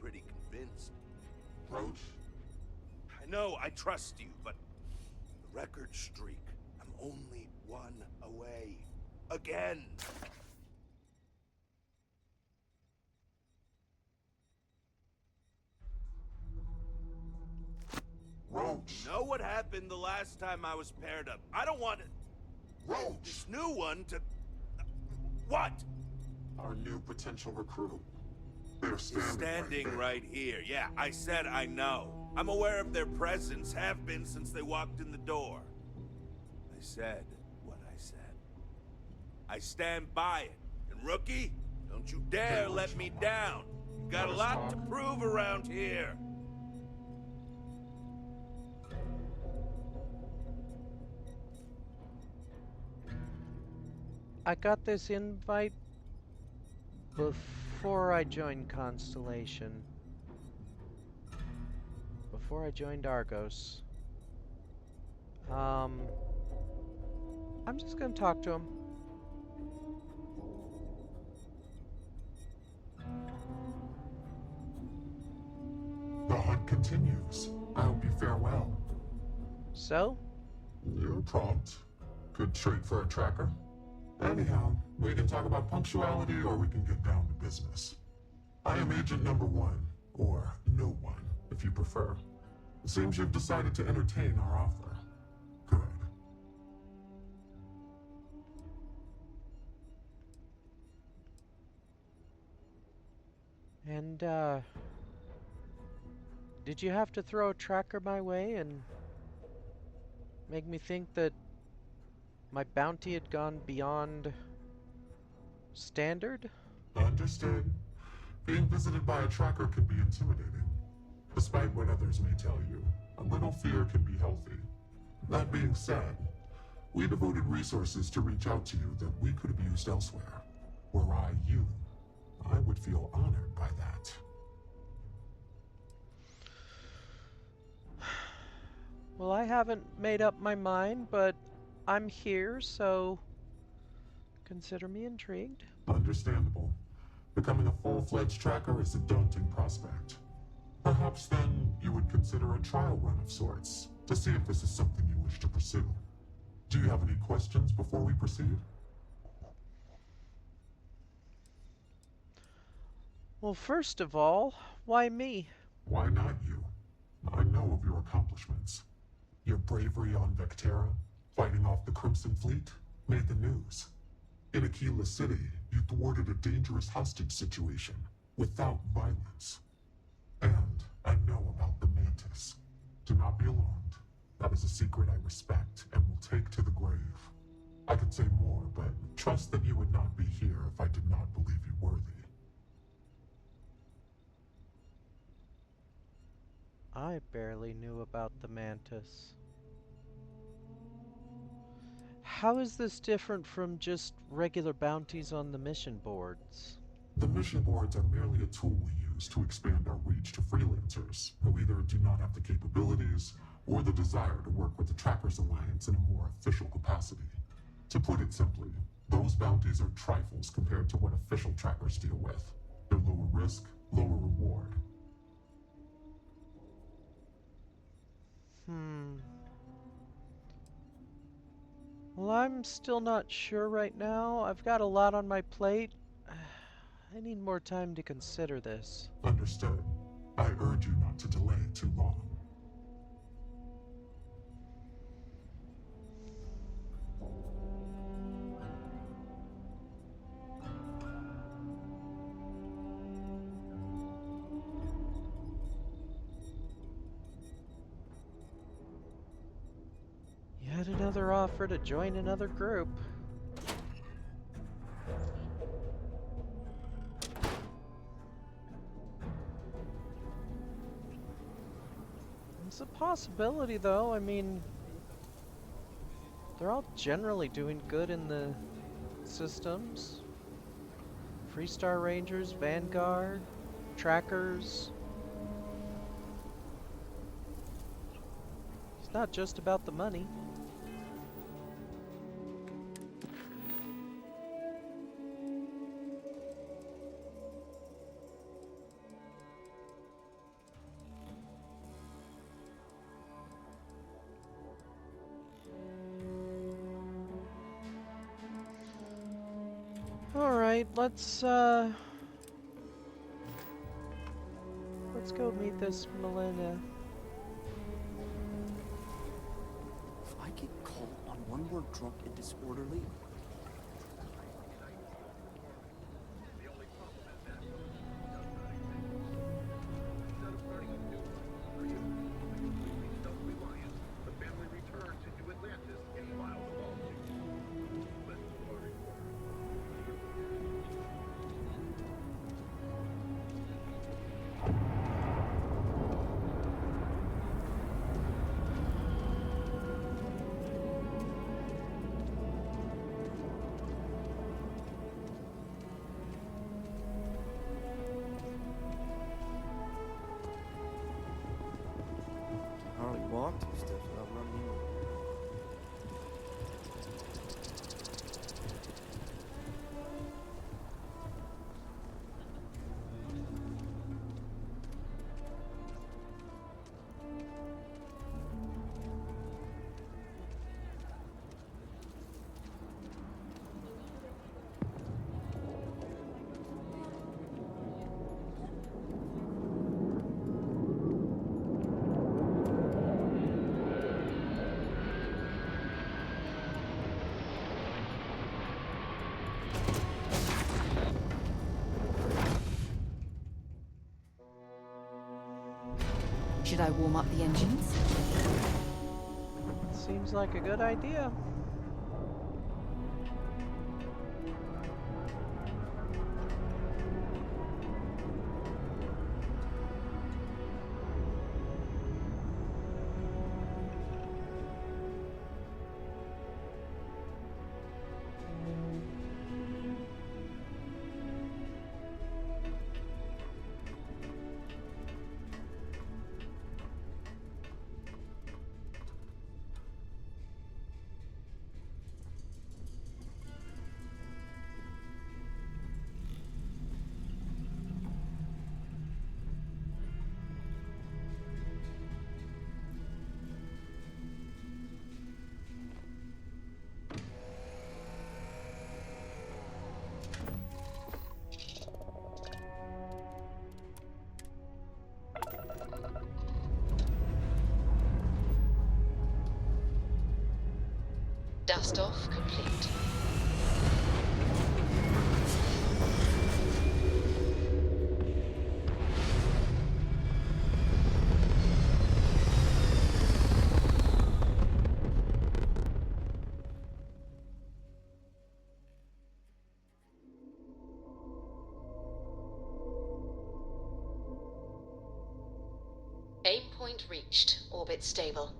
Pretty convinced. Roach? I know, I trust you, but the record streak, I'm only one away. Again! Roach! You know what happened the last time I was paired up? I don't want it. Roach! This new one to... What? Our new potential recruit. They're standing right here. Yeah, I said I know. I'm aware of their presence, have been since they walked in the door. I said what I said. I stand by it. And rookie, don't you dare let me down. You've got a lot to prove around here. I got this invite before I joined Constellation. Before I joined Argos. I'm just gonna talk to him. The hunt continues. I hope you fare well. So? You're prompt. Good trait for a tracker. Anyhow, we can talk about punctuality or we can get down to business. I am Agent Number 1, or No One, if you prefer. It seems you've decided to entertain our offer. Good. And, did you have to throw a tracker my way and make me think that my bounty had gone beyond standard? Understood. Being visited by a tracker can be intimidating. Despite what others may tell you, a little fear can be healthy. That being said, we devoted resources to reach out to you that we could have used elsewhere. Were I you, I would feel honored by that. Well, I haven't made up my mind, but I'm here, so consider me intrigued. Understandable. Becoming a full-fledged tracker is a daunting prospect. Perhaps then you would consider a trial run of sorts to see if this is something you wish to pursue. Do you have any questions before we proceed? Well, first of all, why me? Why not you? I know of your accomplishments. Your bravery on Vectera, fighting off the Crimson Fleet, made the news. In Akila City, you thwarted a dangerous hostage situation without violence. And I know about the Mantis. Do not be alarmed. That is a secret I respect and will take to the grave. I could say more, but trust that you would not be here if I did not believe you worthy. I barely knew about the Mantis. How is this different from just regular bounties on the mission boards? The mission boards are merely a tool we use to expand our reach to freelancers who either do not have the capabilities or the desire to work with the Trackers Alliance in a more official capacity. To put it simply, those bounties are trifles compared to what official trackers deal with. They're lower risk, lower reward. Well, I'm still not sure right now. I've got a lot on my plate. I need more time to consider this. Understood. I urge you not to delay too long. Yet another offer to join another group. It's a possibility, though. I mean, they're all generally doing good in the systems. Freestar Rangers, Vanguard, Trackers. It's not just about the money. Alright, let's go meet this Milena. If I get caught on one more drunk and disorderly, Should I warm up the engines? Seems like a good idea. Dust off complete. Aim point reached. Orbit stable.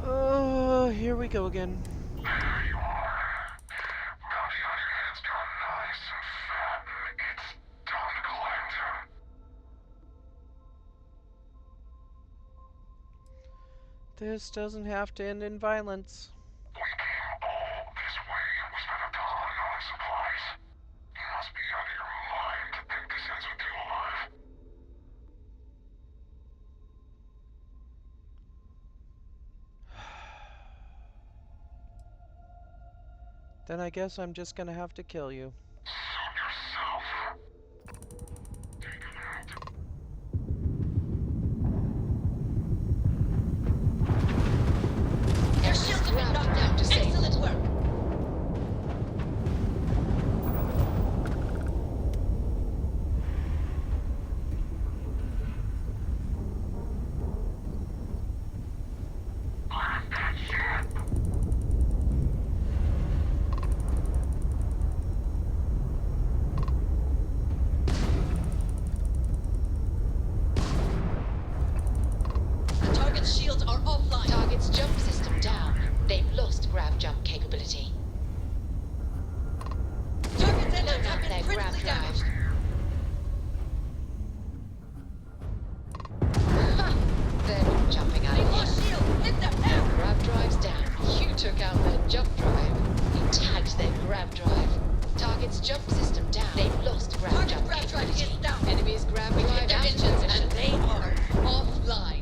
Oh, here we go again. This doesn't have to end in violence. We came all this way. We spent a ton on supplies. You must be out of your mind to think this ends with you alive. Then I guess I'm just gonna have to kill you. Suit yourself. Take it out. Your shields have been knocked down. Excellent work. The target's shields are offline. Target's jump system down. They've lost grav jump capability. Target's engines have been critically damaged. They're not jumping out of here. Shield, hit them now! Grav drive's down. You took out their jump drive. You tagged their grav drive. Target's jump system down. They've lost grav jump capability. Is down. Enemy's grav drive out of position. And they are offline.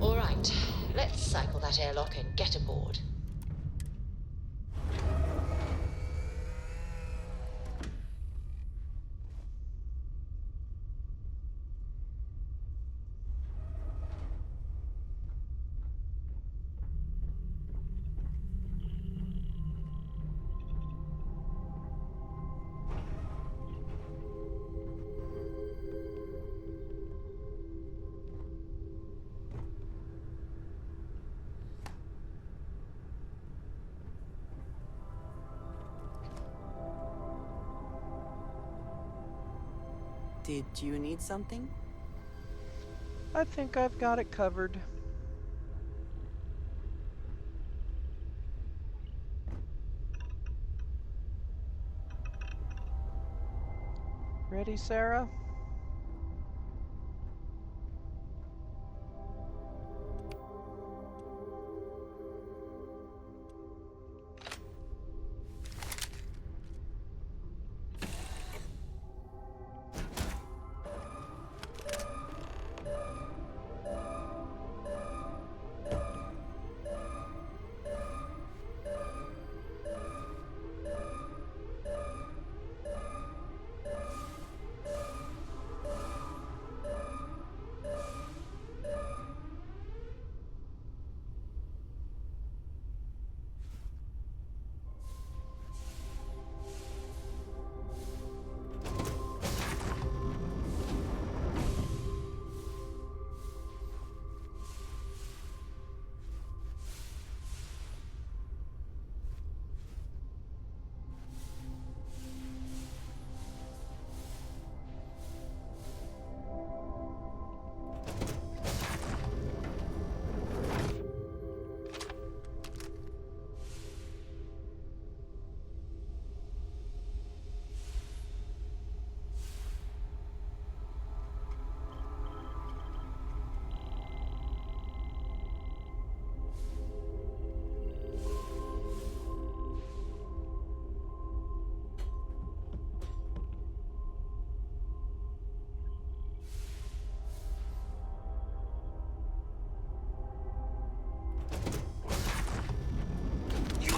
All right, let's cycle that airlock and get aboard. Did you need something? I think I've got it covered. Ready, Sarah? you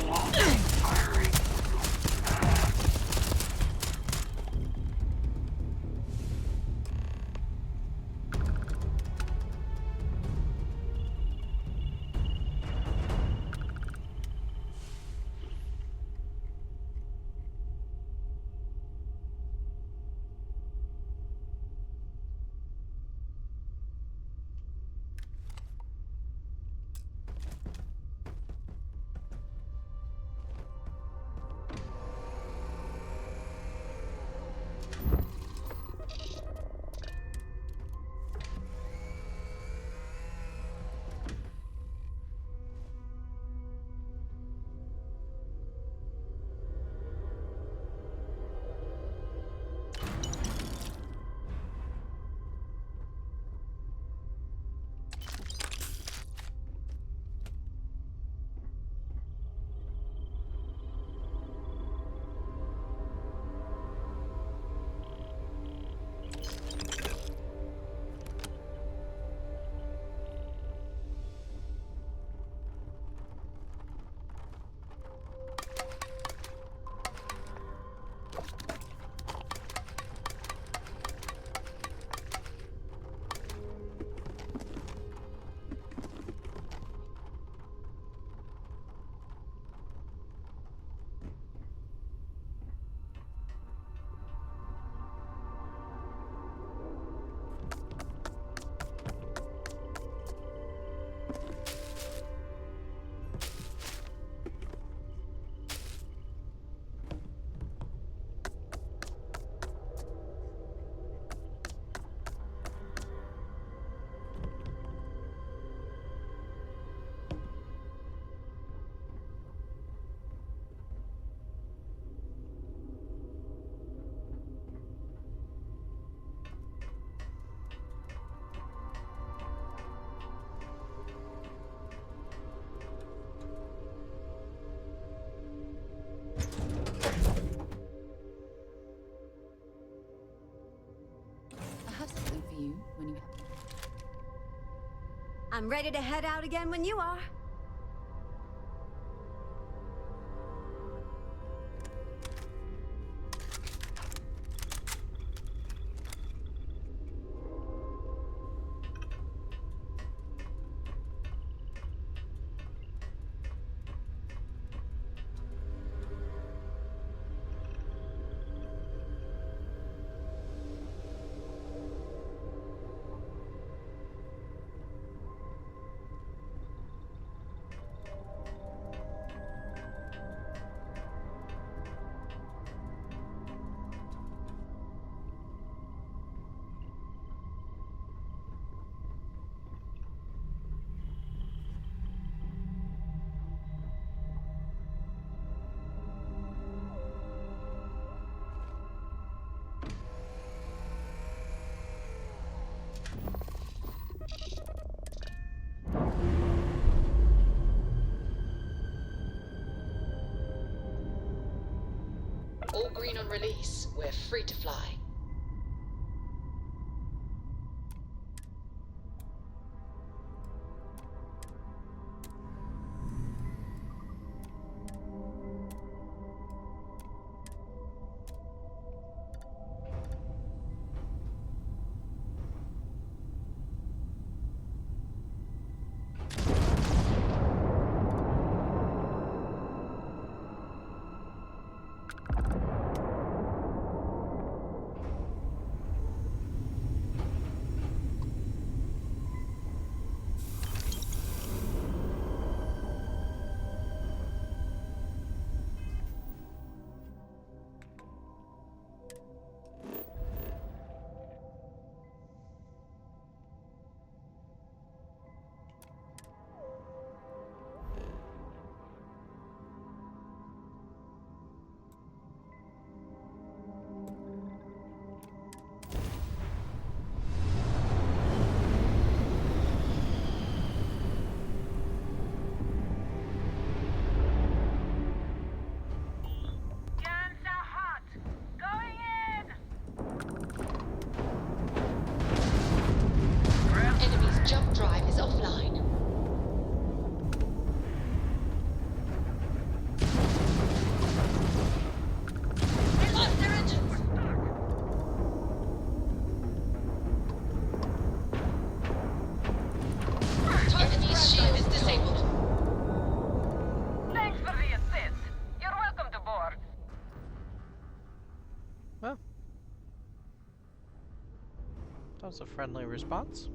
when you have... I'm ready to head out again when you are. green on release, we're free to fly. Enemy's jump drive is offline. They lost their engines! Enemy's shield is disabled. Thanks for the assist. You're welcome to board. Well, that was a friendly response.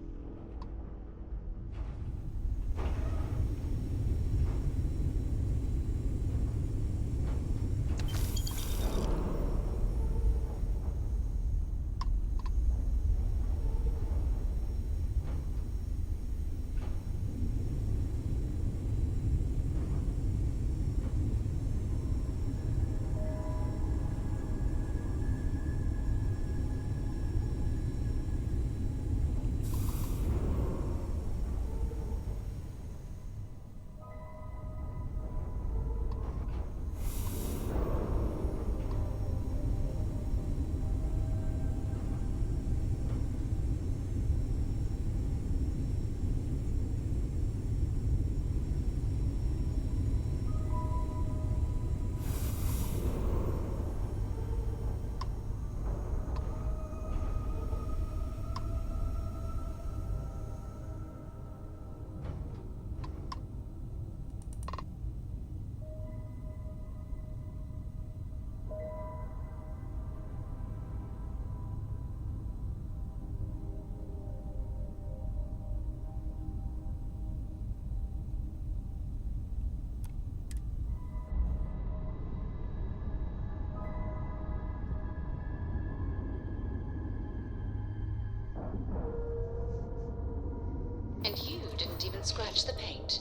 And you didn't even scratch the paint.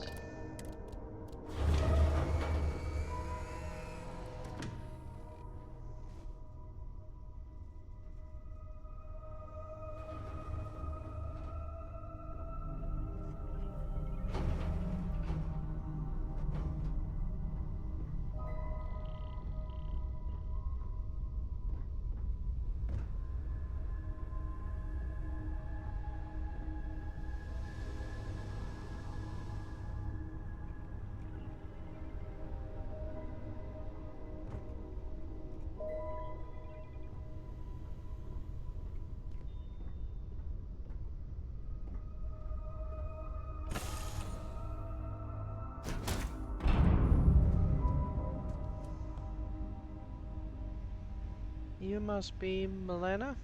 You must be Milena?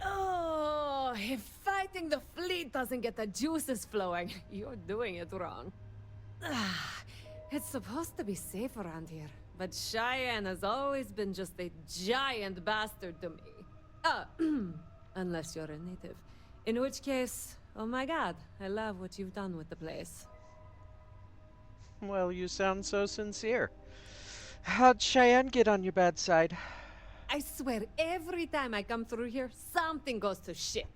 Oh, if fighting the fleet doesn't get the juices flowing, you're doing it wrong. It's supposed to be safe around here, but Cheyenne has always been just a giant bastard to me. Unless you're a native. In which case, oh my god, I love what you've done with the place. Well, you sound so sincere. How'd Cheyenne get on your bad side? I swear, every time I come through here, something goes to shit.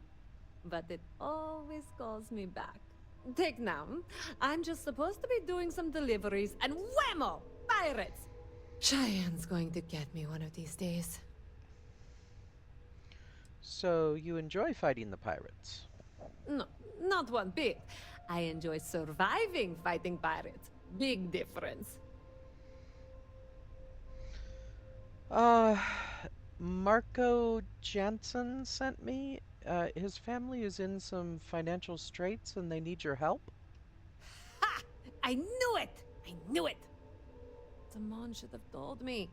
But it always calls me back. Take now. I'm just supposed to be doing some deliveries, and whammo! Pirates! Cheyenne's going to get me one of these days. So you enjoy fighting the pirates? No, not one bit. I enjoy surviving fighting pirates. Big difference. Marco Jansen sent me. His family is in some financial straits and they need your help. Ha! I knew it! I knew it! Simone should have told me.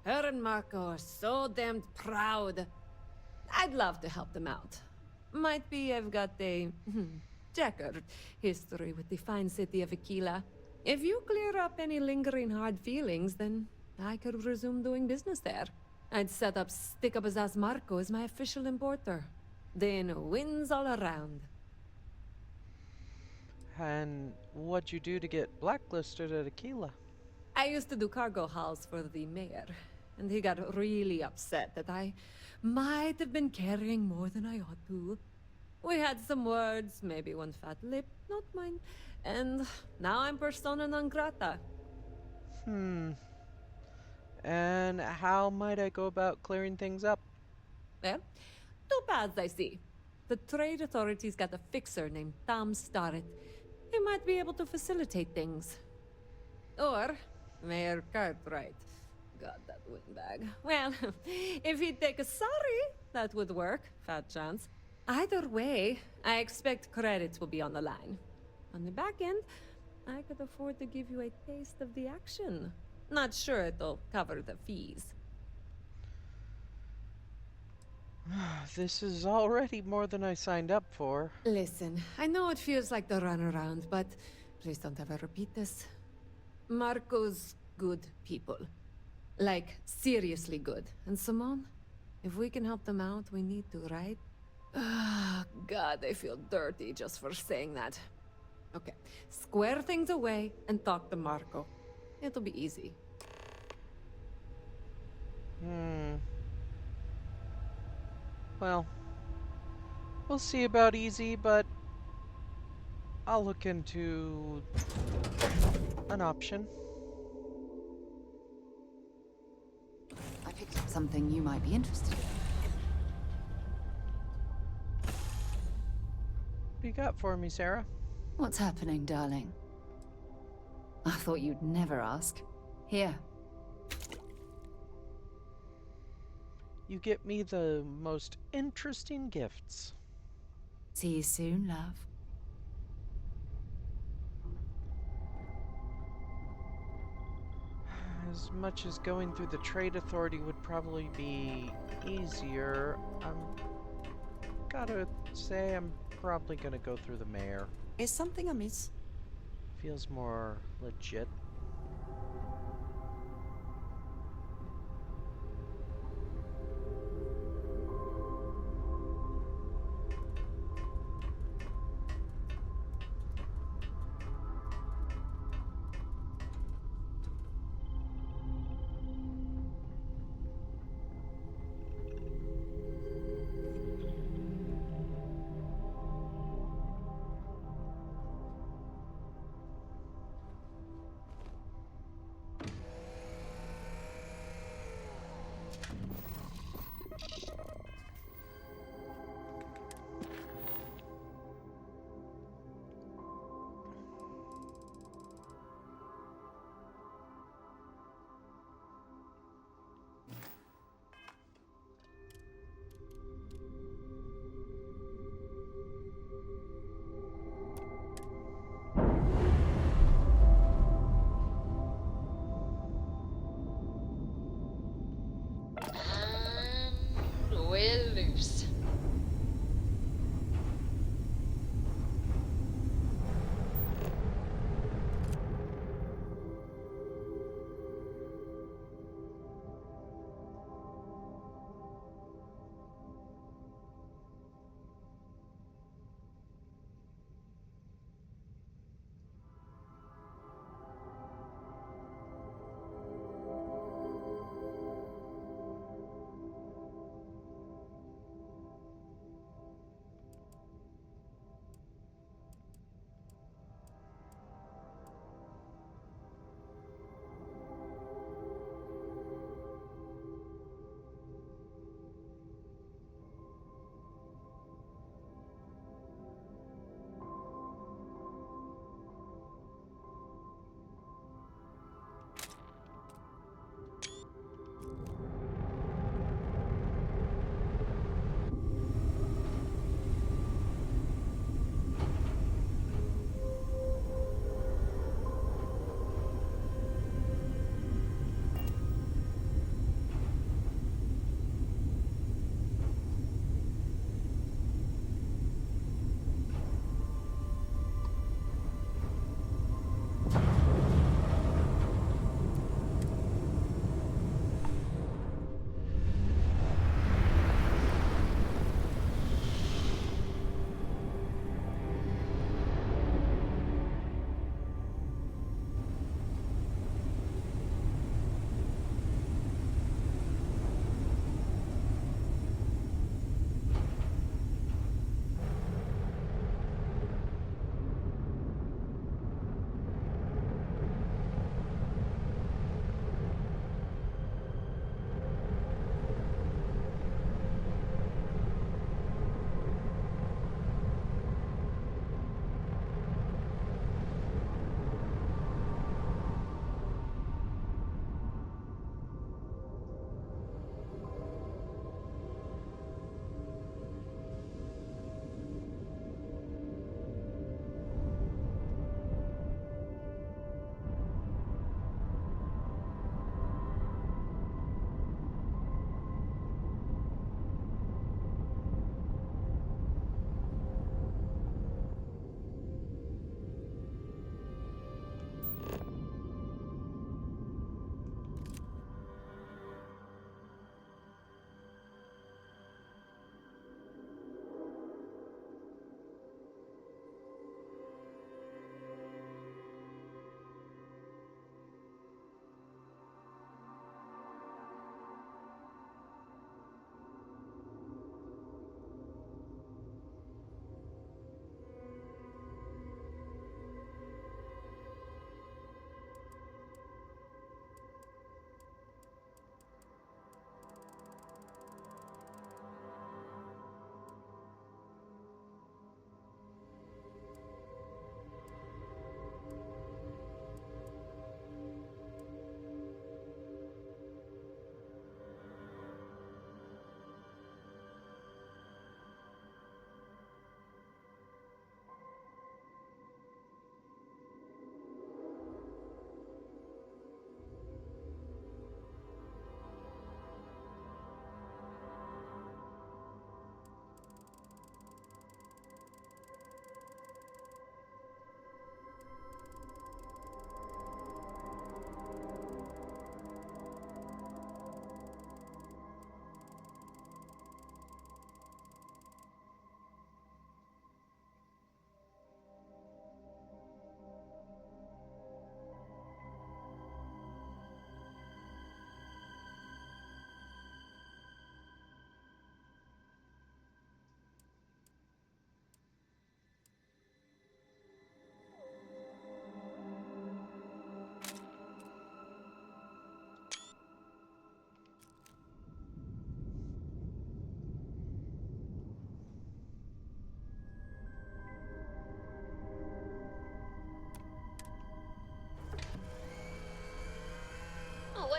Her and Marco are so damned proud. I'd love to help them out. Might be I've got a checkered history with the fine city of Akila. If you clear up any lingering hard feelings, then I could resume doing business there. I'd set up Stick-Up-His-Ass Marco as my official importer. Then wins all around. And what'd you do to get blacklisted at Akila? I used to do cargo hauls for the mayor, and he got really upset that I might have been carrying more than I ought to. We had some words, maybe one fat lip, not mine, and now I'm persona non grata. And how might I go about clearing things up? Well, two paths I see. The trade authorities got a fixer named Tom Starrett. He might be able to facilitate things. Or Mayor Cartwright. God, that windbag. Well, if he'd take a sorry, that would work. Fat chance. Either way, I expect credits will be on the line. On the back end, I could afford to give you a taste of the action. Not sure it'll cover the fees. This is already more than I signed up for. Listen, I know it feels like the runaround, but please don't ever repeat this. Marco's good people. Like, seriously good. And Simone, if we can help them out, we need to, right? God, I feel dirty just for saying that. Okay, square things away and talk to Marco. It'll be easy. Well, we'll see about easy, but I'll look into an option. I picked up something you might be interested in. What do you got for me, Sarah? What's happening, darling? I thought you'd never ask. Here. You get me the most interesting gifts. See you soon, love. As much as going through the trade authority would probably be easier, gotta say I'm probably gonna go through the mayor. Is something amiss? Feels more legit.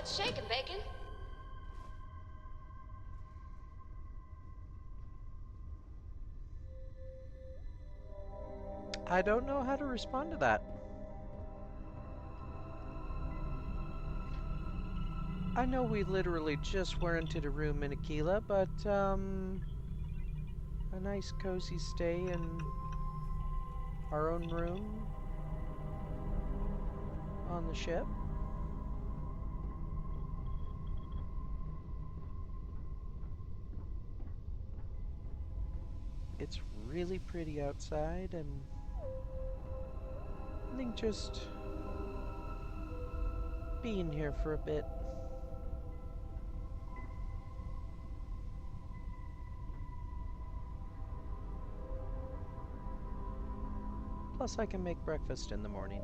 What's shaking, Bacon? I don't know how to respond to that. I know we literally just were into the room in Akila, but, a nice cozy stay in our own room on the ship. It's really pretty outside, and I think just being here for a bit. Plus, I can make breakfast in the morning.